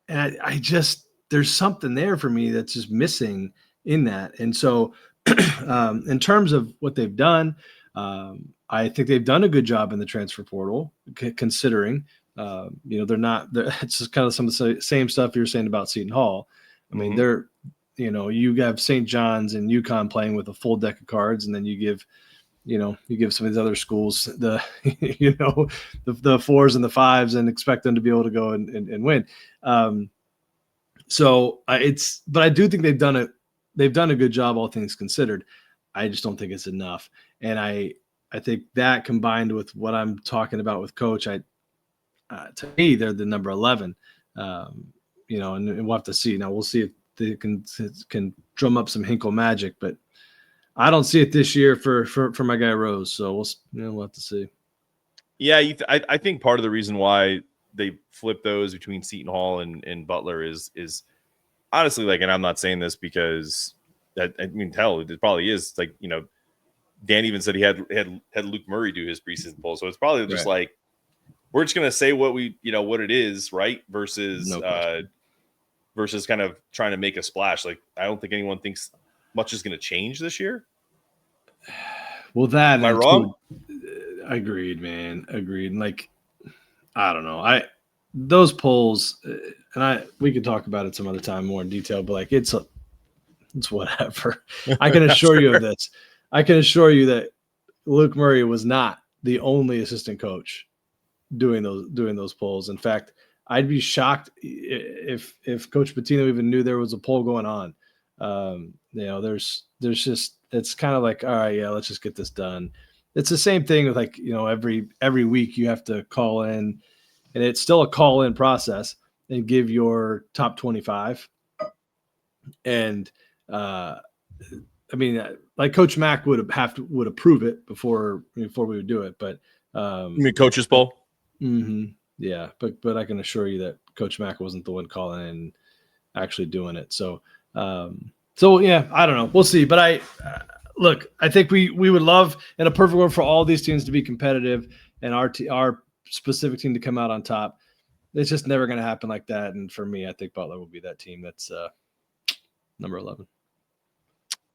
I just, there's something there for me that's just missing in that. And so in terms of what they've done, I think they've done a good job in the transfer portal, considering, it's just kind of some of the same stuff you're saying about Seton Hall. I mean, they're, you have St. John's and UConn playing with a full deck of cards, and then you give some of these other schools the 4s and the 5s and expect them to be able to go and win. But I do think they've done a good job, all things considered. I just don't think it's enough. And I think that combined with what I'm talking about with Coach, to me, they're the number 11. and we'll have to see. Now we'll see if they can drum up some Hinkle magic, but I don't see it this year for my guy Rose. So we'll have to see. Yeah, I think part of the reason why they flip those between Seton Hall and Butler is honestly, like, and I'm not saying this because that, I mean, hell, it probably is, like, Dan even said he had Luke Murray do his preseason poll, so it's probably just right. like, we're just gonna say what what it is, right? Versus versus kind of trying to make a splash. Like, I don't think anyone thinks much is gonna change this year. Well, that am I wrong? Agreed, man. Agreed. Like, I don't know. Those polls, and we could talk about it some other time more in detail, but like it's whatever. I can assure you of this. I can assure you that Luke Murray was not the only assistant coach doing those polls. In fact, I'd be shocked if Coach Pitino even knew there was a poll going on. There's just, it's kind of like, all right, yeah, let's just get this done. It's the same thing with, like, every week you have to call in, and it's still a call in process, and give your top 25. And I mean, like Coach Mack would approve it before we would do it. But you mean coach's poll? Mm-hmm, yeah, but I can assure you that Coach Mack wasn't the one calling in and actually doing it. So yeah, I don't know. We'll see. But look, I think we would love, in a perfect world, for all these teams to be competitive and our specific team to come out on top. It's just never going to happen like that. And for me, I think Butler will be that team that's number 11.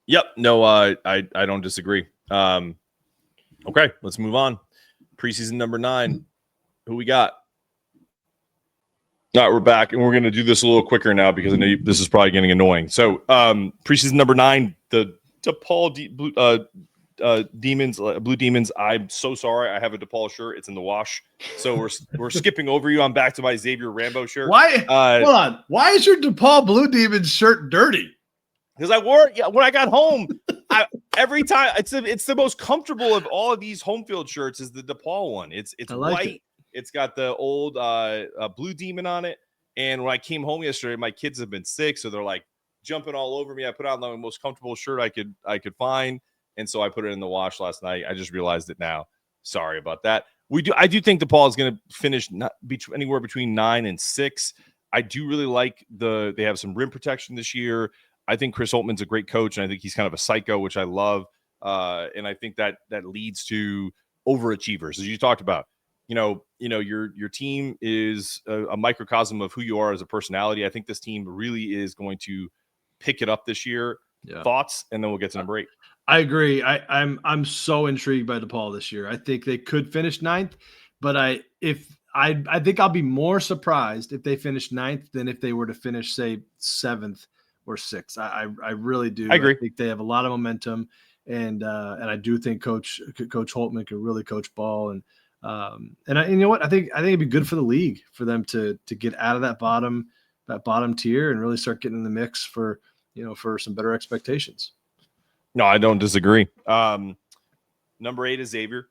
Yep. No, I don't disagree. Okay, let's move on. Preseason number 9. Who we got? All right, we're back, and we're going to do this a little quicker now because I know this is probably getting annoying. So, preseason number 9, the DePaul Demons, Blue Demons. I'm so sorry. I have a DePaul shirt. It's in the wash. So we're skipping over you. I'm back to my Xavier Rambo shirt. Why? Hold on. Why is your DePaul Blue Demons shirt dirty? Because I wore it when I got home. Every time it's the most comfortable of all of these home field shirts is the DePaul one. It's white. It's got the old Blue Demon on it. And when I came home yesterday, my kids have been sick, so they're like jumping all over me. I put out the most comfortable shirt I could find, and so I put it in the wash last night. I just realized it now. Sorry about that. I do think DePaul is going to finish anywhere between 9 and 6. I do really like they have some rim protection this year. I think Chris Holtman's a great coach, and I think he's kind of a psycho, which I love. And I think that leads to overachievers, as you talked about. Your team is a microcosm of who you are as a personality. I think this team really is going to pick it up this year. Yeah. Thoughts, and then we'll get to number 8. I agree. I'm so intrigued by DePaul this year. I think they could finish 9th, but I think I'll be more surprised if they finish 9th than if they were to finish, say, 7th or 6th. I really do. I agree. I think they have a lot of momentum, and I do think Coach Holtman can really coach ball, and you know what? I think it'd be good for the league for them to get out of that bottom tier and really start getting in the mix for some better expectations. No, I don't disagree. Number 8 is Xavier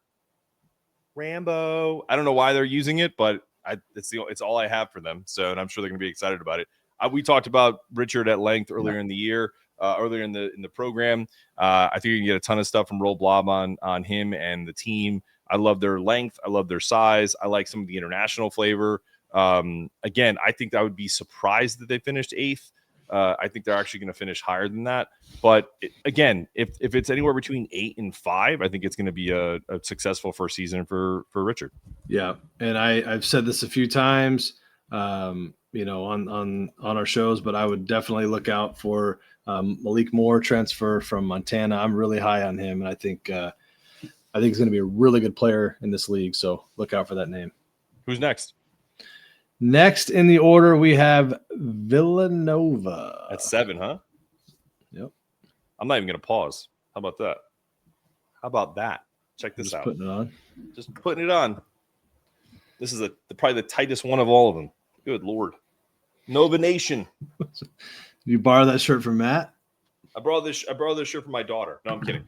Rambo. I don't know why they're using it, but it's all I have for them. So, and I'm sure they're going to be excited about it. We talked about Richard at length earlier in the year, earlier in the program. I think you can get a ton of stuff from Roll Blob on him and the team. I love their length. I love their size. I like some of the international flavor. Again, I think I would be surprised that they finished 8th. I think they're actually going to finish higher than that. But again, if it's anywhere between 8 and 5, I think it's going to be a successful first season for Richard. Yeah, and I've said this a few times. On our shows, but I would definitely look out for Malik Moore, transfer from Montana. I'm really high on him, and I think he's going to be a really good player in this league. So look out for that name. Who's next? Next in the order, we have Villanova. At 7, huh? Yep. I'm not even going to pause. How about that? Check this out. Putting it on. Just putting it on. This is probably the tightest one of all of them. Good Lord. Nova Nation. You borrow that shirt from Matt? I borrowed this shirt from my daughter. No, I'm kidding.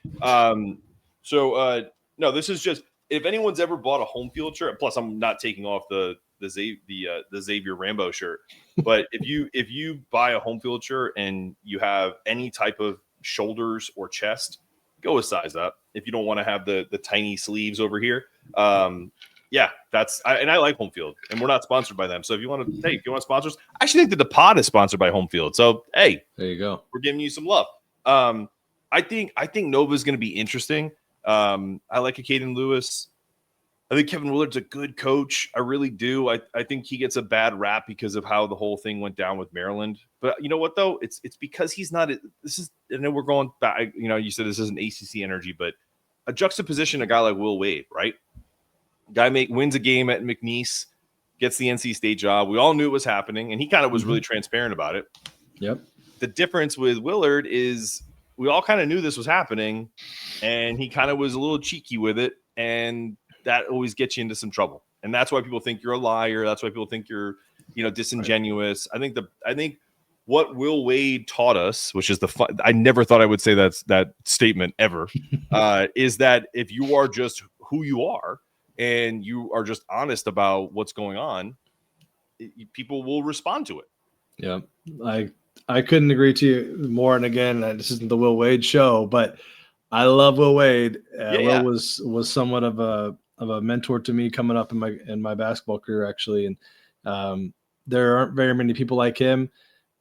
No, this is just, if anyone's ever bought a home field shirt, plus I'm not taking off the the Xavier Rambo shirt. But if you buy a home field shirt and you have any type of shoulders or chest, go a size up. If you don't want to have the tiny sleeves over here, yeah, and I like Home Field, and we're not sponsored by them. So if you want to sponsors, I actually think that the pod is sponsored by Home Field. So hey, there you go. We're giving you some love. I think Nova is going to be interesting. I like Caden Lewis. I think Kevin Willard's a good coach. I really do. I think he gets a bad rap because of how the whole thing went down with Maryland. But you know what though? It's because he's not. This is. I know we're going back. You know, you said this isn't ACC energy, but a juxtaposition, a guy like Will Wade, right? Guy wins a game at McNeese, gets the NC State job. We all knew it was happening, and he kind of was really transparent about it. Yep. The difference with Willard is we all kind of knew this was happening, and he kind of was a little cheeky with it, and that always gets you into some trouble. And that's why people think you're a liar. That's why people think you're, disingenuous. Right. I think what Will Wade taught us, which is I never thought I would say that statement ever, is that if you are just who you are and you are just honest about what's going on, people will respond to it. Yeah. I couldn't agree to you more. And again, this isn't the Will Wade show, but I love Will Wade. Will was somewhat of a mentor to me coming up in my basketball career, actually. And there aren't very many people like him.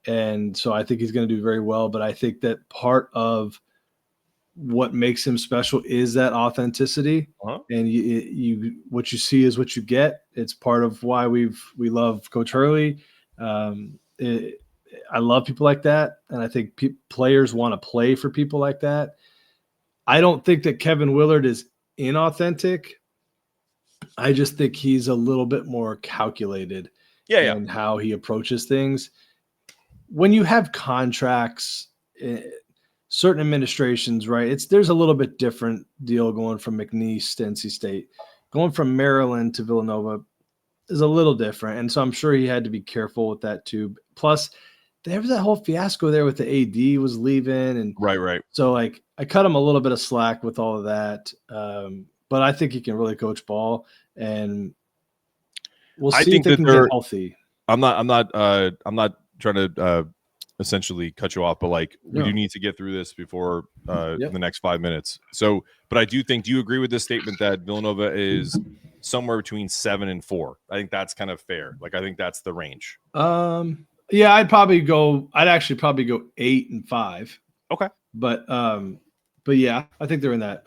And so I think he's going to do very well. But I think that part of what makes him special is that authenticity. Uh-huh. And you what you see is what you get. It's part of why we love Coach Hurley. I love people like that. And I think players want to play for people like that. I don't think that Kevin Willard is inauthentic. I just think he's a little bit more calculated in how he approaches things. When you have contracts, certain administrations, right, there's a little bit different deal going from McNeese to NC State. Going from Maryland to Villanova is a little different. And so I'm sure he had to be careful with that too. Plus, there was that whole fiasco there with the AD was leaving. And right. So I cut him a little bit of slack with all of that. But I think he can really coach ball, and we'll see if they can get healthy. I'm not trying to essentially cut you off, but we do need to get through this before the next 5 minutes. So, but I do think, do you agree with this statement that Villanova is somewhere between 7 and 4? I think that's kind of fair. I think that's the range. Yeah, I'd actually probably go 8 and 5. Okay. But yeah, I think they're in that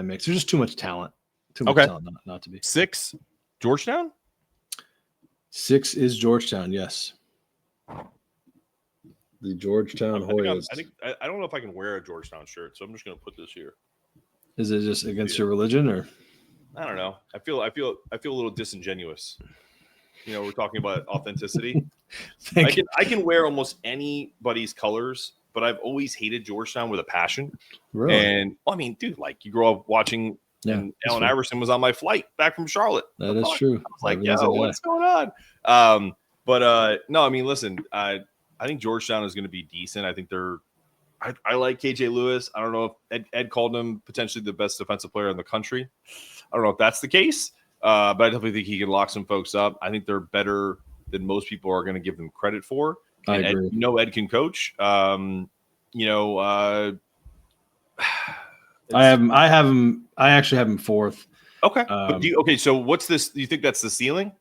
mix. There's just too much talent. Talent not to be. 6, Georgetown? 6 is Georgetown, yes. The Georgetown Hoyas. I don't know if I can wear a Georgetown shirt, so I'm just going to put this here. Is it just against your religion, or? I don't know. I feel a little disingenuous. We're talking about authenticity. I can wear almost anybody's colors, but I've always hated Georgetown with a passion. Really? And dude, you grow up watching. And Allen Iverson was on my flight back from Charlotte. That is true. I was like, yo, what's going on? No, listen, I think Georgetown is going to be decent. I think I like KJ Lewis. I don't know if Ed called him potentially the best defensive player in the country. I don't know if that's the case, but I definitely think he can lock some folks up. I think they're better than most people are going to give them credit for. I agree. Ed can coach. I actually have him 4th. Okay. So what's this? Do you think that's the ceiling?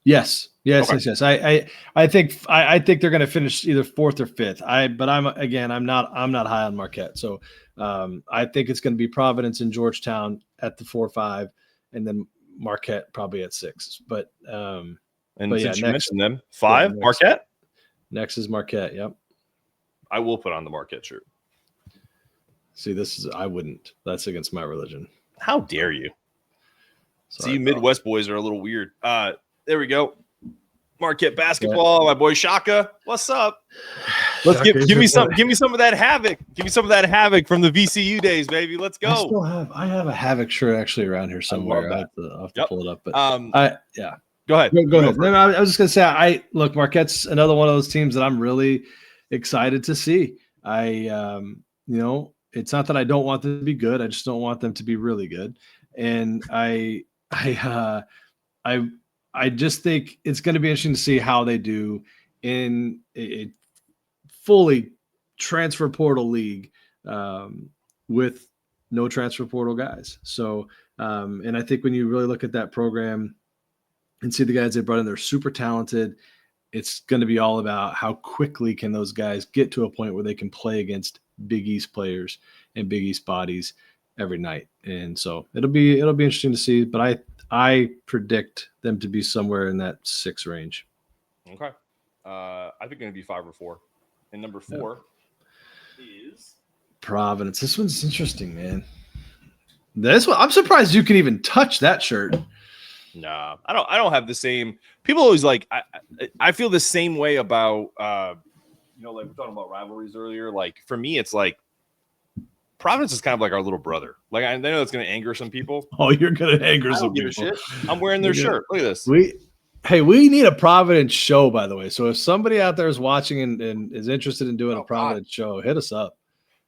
Yes. I think they're going to finish either 4th or 5th. But I'm not high on Marquette. So I think it's going to be Providence and Georgetown at the 4-5, and then Marquette probably at 6. But since you mentioned them, 5 Marquette. Next is Marquette. Yep. I will put on the Marquette shirt. See, I wouldn't. That's against my religion. How dare you? Sorry, Midwest boys are a little weird. There we go. Marquette basketball, my boy Shaka. What's up? Let's give me some of that havoc. Give me some of that havoc from the VCU days, baby. Let's go. I have a havoc shirt actually around here somewhere. I'll have to pull it up. But Go ahead. Go ahead. No, I was just gonna say, look, Marquette's another one of those teams that I'm really excited to see. It's not that I don't want them to be good. I just don't want them to be really good. And I I just think it's going to be interesting to see how they do in a fully transfer portal league with no transfer portal guys. So, and I think when you really look at that program and see the guys they brought in, they're super talented. It's going to be all about how quickly can those guys get to a point where they can play against Big East players and Big East bodies every night. And so it'll be interesting to see, but I predict them to be somewhere in that 6 range. Okay. I think going to be 5 or 4. And number 4 is Providence. This one's interesting, man. This one, I'm surprised you can even touch that shirt. Nah, I don't have the same. People always like. I feel the same way about. Like we were talking about rivalries earlier. Like for me, it's like Providence is kind of like our little brother. Like I know it's going to anger some people. Oh, you're going to anger some people. Shit. I'm wearing their shirt. Look at this. We need a Providence show, by the way. So if somebody out there is watching and is interested in doing a Providence show, hit us up.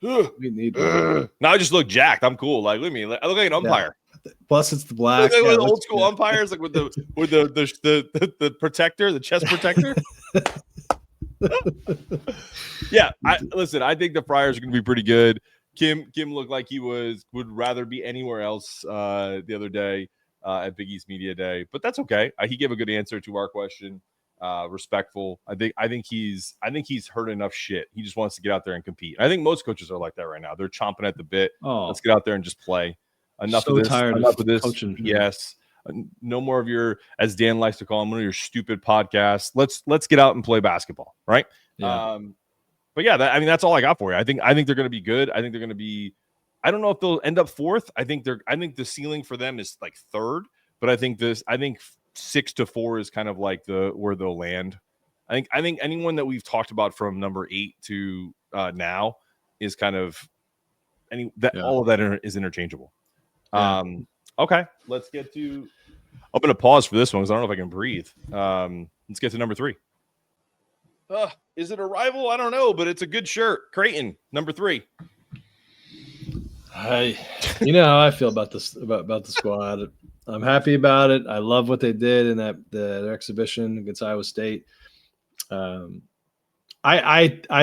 We need. Now I just look jacked. I'm cool. Like look at me. I look like an umpire. Yeah. Plus, it's the black. Like the old school umpires, like with the protector, the chest protector. Yeah, I think the Friars are going to be pretty good. Kim looked like he would rather be anywhere else the other day at Big East Media Day, but that's okay. He gave a good answer to our question. Respectful. I think he's heard enough shit. He just wants to get out there and compete. I think most coaches are like that right now. They're chomping at the bit. Let's get out there and just play. Enough of this. Enough of this. Coaching. Yes. No more of your, as Dan likes to call them, one of your stupid podcasts. Let's get out and play basketball, right? Yeah. But yeah, that's all I got for you. I think they're going to be good. I think they're going to be. I don't know if they'll end up 4th. I think the ceiling for them is like 3rd. But I think 6 to 4 is kind of like where they'll land. I think anyone that we've talked about from number 8 to now is kind of all of that is interchangeable. Yeah. Okay, let's get to. I'm going to pause for this one because I don't know if I can breathe. Let's get to number 3. Is it a rival? I don't know, but it's a good shirt. Creighton, number 3. You know how I feel about this about the squad. I'm happy about it. I love what they did in that exhibition against Iowa State. I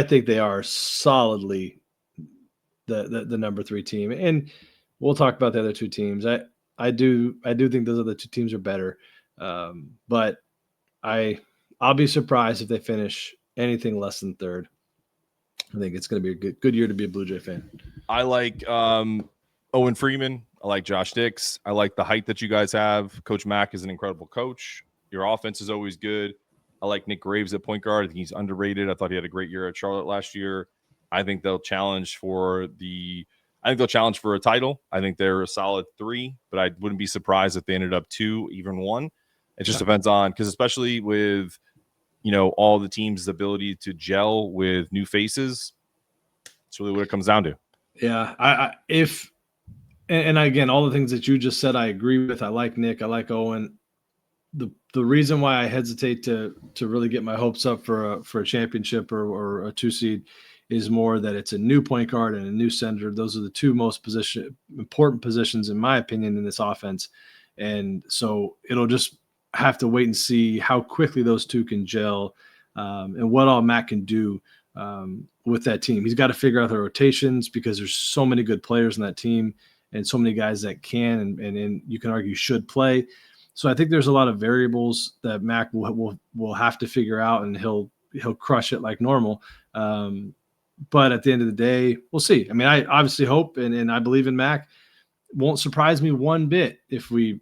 think they are solidly the number 3 team, and we'll talk about the other 2 teams. I do think those other 2 teams are better, but I'll be surprised if they finish anything less than 3rd. I think it's going to be a good year to be a Blue Jay fan. I like Owen Freeman. I like Josh Dix. I like the height that you guys have. Coach Mack is an incredible coach. Your offense is always good. I like Nick Graves at point guard. I think he's underrated. I thought he had a great year at Charlotte last year. I think they'll challenge for a title. I think they're a solid 3, but I wouldn't be surprised if they ended up 2, even 1. It just depends on, because especially with all the teams' ability to gel with new faces, it's really what it comes down to. Yeah, and again, all the things that you just said, I agree with. I like Nick. I like Owen. The reason why I hesitate to really get my hopes up for a championship or a 2 seed is more that it's a new point guard and a new center. Those are the 2 most important positions, in my opinion, in this offense. And so it'll just have to wait and see how quickly those 2 can gel and what all Matt can do with that team. He's got to figure out the rotations because there's so many good players in that team and so many guys that can and you can argue should play. So I think there's a lot of variables that Mac will have to figure out, and he'll crush it like normal. But at the end of the day, we'll see. I mean, I obviously hope and I believe in Mac. Won't surprise me one bit if we're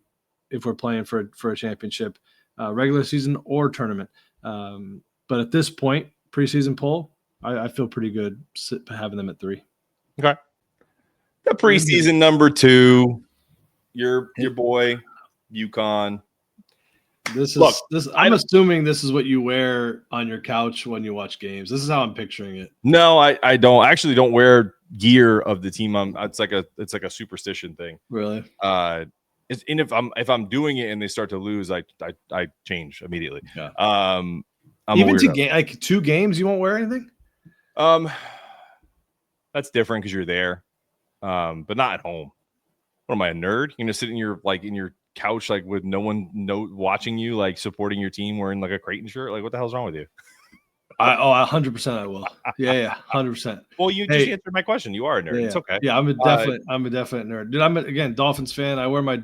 playing for a championship, regular season or tournament. But at this point, preseason poll, I feel pretty good having them at 3. Okay. The preseason number 2, your boy, UConn. I'm assuming this is what you wear on your couch when you watch games. This is how I'm picturing it. No, I don't wear gear of the team. It's like a superstition thing. Really? If I'm doing it and they start to lose, I change immediately. Yeah. Even to like 2 games, you won't wear anything. That's different because you're there, but not at home. What am I, a nerd? You're gonna sit in your couch like with no one watching you, like supporting your team wearing like a Creighton shirt? Like, what the hell's wrong with you? 100% I will. Yeah, 100%. Well, you just answered my question. You are a nerd. Yeah, it's okay. Yeah, I'm a definite nerd, dude. I'm again Dolphins fan. I wear my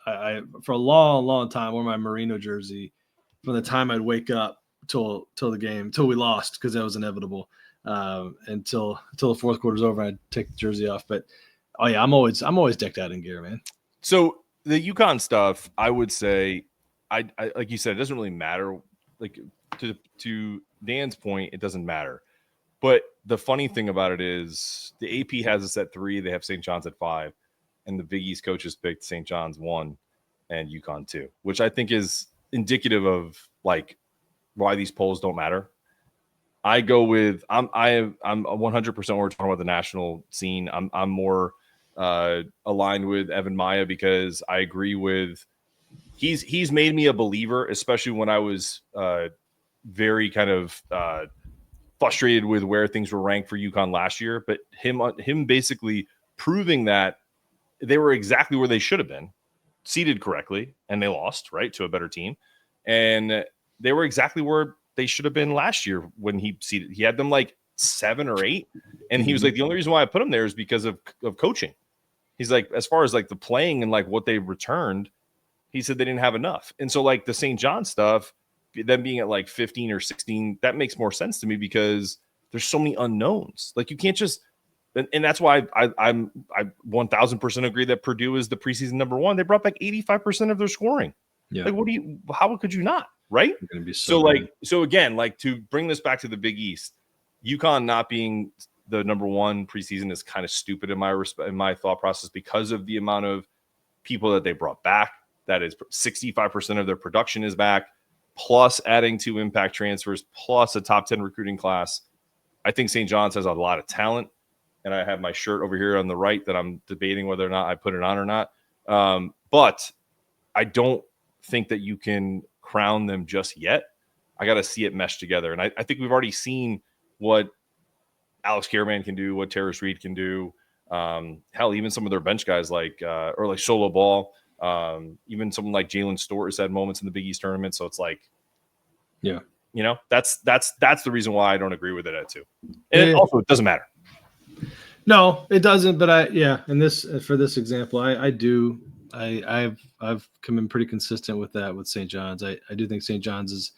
I for a long time wore my Merino jersey from the time I'd wake up till the game, till we lost, because that was inevitable. Until the fourth quarter's over, I'd take the jersey off. But I'm always decked out in gear, man. So the UConn stuff, I would say, I like you said, it doesn't really matter. Like to Dan's point, it doesn't matter. But the funny thing about it is the AP has us at 3. They have St. John's at 5. And the Big East coaches picked St. John's 1 and UConn 2, which I think is indicative of like why these polls don't matter. I go with I'm 100% we're talking about the national scene. I'm more aligned with Evan Maya because I agree with he's made me a believer, especially when I was very kind of frustrated with where things were ranked for UConn last year. But him basically proving that they were exactly where they should have been, seated correctly, and they lost, right, to a better team. And they were exactly where they should have been last year when he seated. He had them like 7 or 8. And he was like, the only reason why I put them there is because of coaching. He's like, as far as like the playing and like what they returned, he said they didn't have enough. And so like the St. John stuff, them being at like 15 or 16, that makes more sense to me because there's so many unknowns. Like you can't just, and that's why I 1000% agree that Purdue is the preseason number 1. They brought back 85% of their scoring. Yeah. Like how could you not? Right. So again, like to bring this back to the Big East, UConn not being the number 1 preseason is kind of stupid in my thought process because of the amount of people that they brought back. That is 65% of their production is back, plus adding 2 impact transfers, plus a top 10 recruiting class. I think St. John's has a lot of talent. And I have my shirt over here on the right that I'm debating whether or not I put it on or not. But I don't think that you can crown them just yet. I got to see it mesh together. And I think we've already seen what Alex Caravan can do, what Terrace Reed can do. Hell, even some of their bench guys like Solo Ball, even someone like Jalen Stewart has had moments in the Big East tournament. So it's like, yeah, that's the reason why I don't agree with it at 2. And also it doesn't matter. No, it doesn't. But for this example, I've come in pretty consistent with that with St. John's. I do think St. John's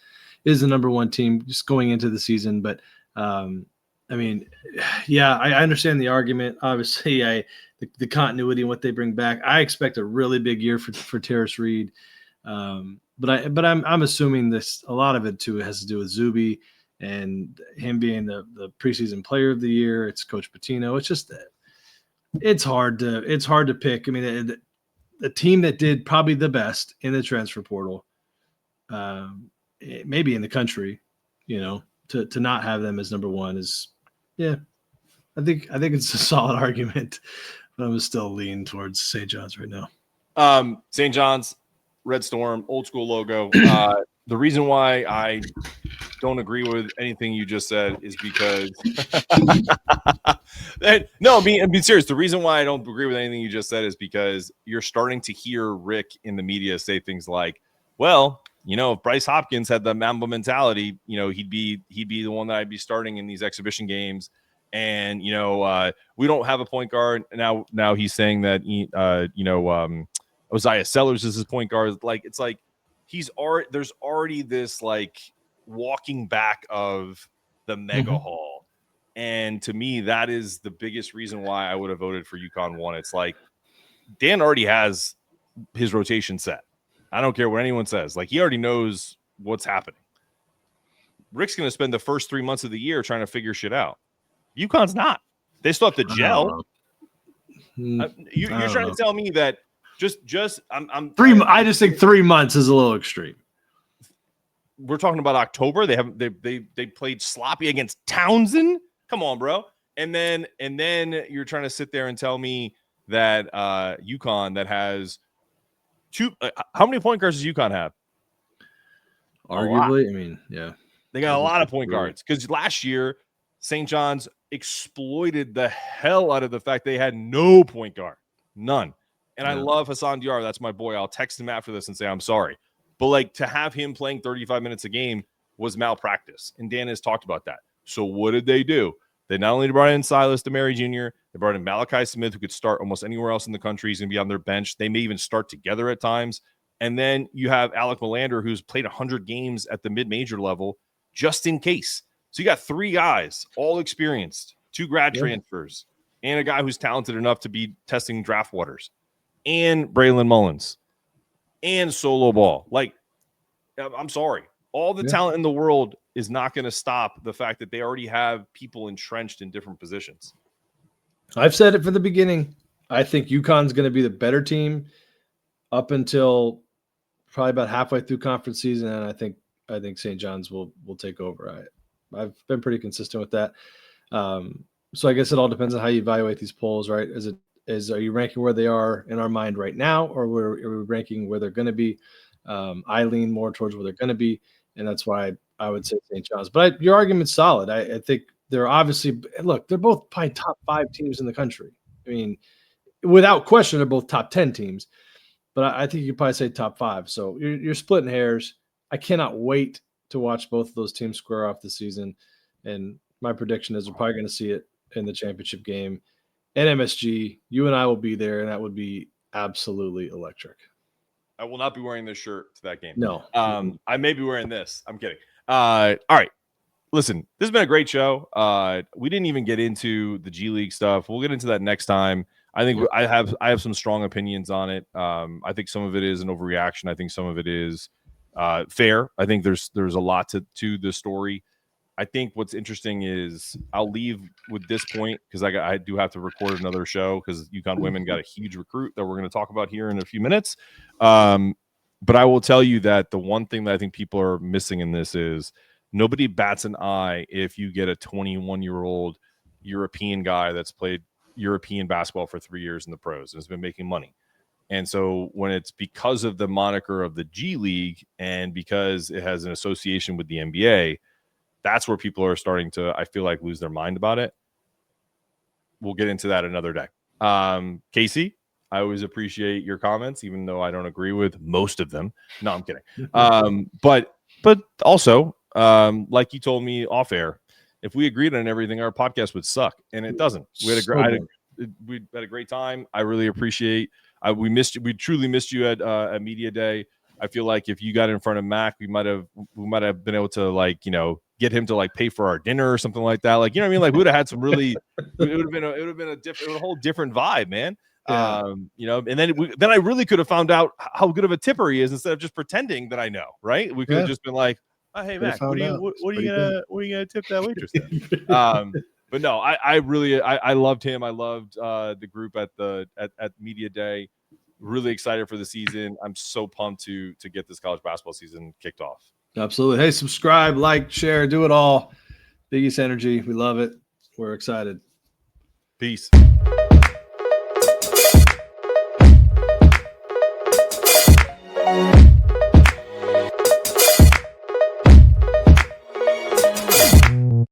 is the number 1 team just going into the season. But I understand the argument. Obviously, the continuity and what they bring back. I expect a really big year for Terrace Reed. But I'm assuming this, a lot of it too has to do with Zuby and him being the preseason player of the year. It's Coach Pitino. It's just, it's hard to pick. I mean, the team that did probably the best in the transfer portal, maybe in the country, to not have them as number 1 is, yeah, I think it's a solid argument, but I'm still leaning towards St. John's right now. St. John's, Red Storm, old school logo. The reason why I don't agree with anything you just said is because no, I'm being serious. The reason why I don't agree with anything you just said is because you're starting to hear Rick in the media say things like, well, if Bryce Hopkins had the Mamba mentality, he'd be the one that I'd be starting in these exhibition games. And, we don't have a point guard. Now he's saying that, Isaiah Sellers is his point guard. Like, it's like, there's already this like walking back of the mega hall. And to me, that is the biggest reason why I would have voted for UConn 1. It's like Dan already has his rotation set. I don't care what anyone says. Like, he already knows what's happening. Rick's going to spend the first 3 months of the year trying to figure shit out. UConn's not. They still have to gel. You're trying to tell me that I just think 3 months is a little extreme. We're talking about October. They played sloppy against Townsend. Come on, bro. And then you're trying to sit there and tell me that UConn that has 2. How many point guards does UConn have? Arguably, yeah, they got a lot of point guards because last year St. John's exploited the hell out of the fact they had no point guard, none. And I love Hassan Diarra. That's my boy. I'll text him after this and say, I'm sorry. But like to have him playing 35 minutes a game was malpractice. And Dan has talked about that. So what did they do? They not only brought in Silas DeMary Jr., they brought in Malachi Smith, who could start almost anywhere else in the country. He's going to be on their bench. They may even start together at times. And then you have Alec Melander, who's played 100 games at the mid-major level just in case. So you got 3 guys, all experienced, 2 grad transfers, and a guy who's talented enough to be testing draft waters, and Braylon Mullins, and Solo Ball. Like, I'm sorry. All the talent in the world is not going to stop the fact that they already have people entrenched in different positions. I've said it from the beginning. I think UConn's going to be the better team up until probably about halfway through conference season, and I think St. John's will take over. I've been pretty consistent with that. So I guess it all depends on how you evaluate these polls, right? Are you ranking where they are in our mind right now, or are we ranking where they're going to be? I lean more towards where they're going to be, and that's why I would say St. John's. But your argument's solid. I think they're obviously – look, they're both probably top 5 teams in the country. I mean, without question, they're both top 10 teams. But I think you could probably say top 5. So you're splitting hairs. I cannot wait to watch both of those teams square off this season. And my prediction is we're probably going to see it in the championship game. And MSG, you and I will be there, and that would be absolutely electric. I will not be wearing this shirt to that game. No. I may be wearing this. I'm kidding. All right. Listen, this has been a great show. We didn't even get into the G League stuff. We'll get into that next time. I think I have some strong opinions on it. I think some of it is an overreaction. I think some of it is fair. I think there's a lot to the story. I think what's interesting is I'll leave with this point because I do have to record another show because UConn women got a huge recruit that we're going to talk about here in a few minutes. But I will tell you that the one thing that I think people are missing in this is nobody bats an eye if you get a 21-year-old European guy that's played European basketball for 3 years in the pros and has been making money. And so when it's because of the moniker of the G League and because it has an association with the NBA, that's where people are starting to, I feel like, lose their mind about it. We'll get into that another day. Casey, I always appreciate your comments, even though I don't agree with most of them. No, I'm kidding. But also, like you told me off air, if we agreed on everything, our podcast would suck, and it doesn't. We had a great time. I really appreciate. We missed you. We truly missed you at Media Day. I feel like if you got in front of Mac, we might have been able to get him to pay for our dinner or something like that. Like, you know what I mean? Like, we would have had some really. It would have been a whole different vibe, man. Yeah. And then I really could have found out how good of a tipper he is instead of just pretending that I know. Right? We could have just been like, "Oh, hey, Mac, what are you gonna tip that waitress then?" But no, I really loved him. I loved the group at Media Day. Really excited for the season. I'm so pumped to get this college basketball season kicked off. Absolutely. Hey, subscribe, like, share, do it all. Big East Energy. We love it. We're excited. Peace.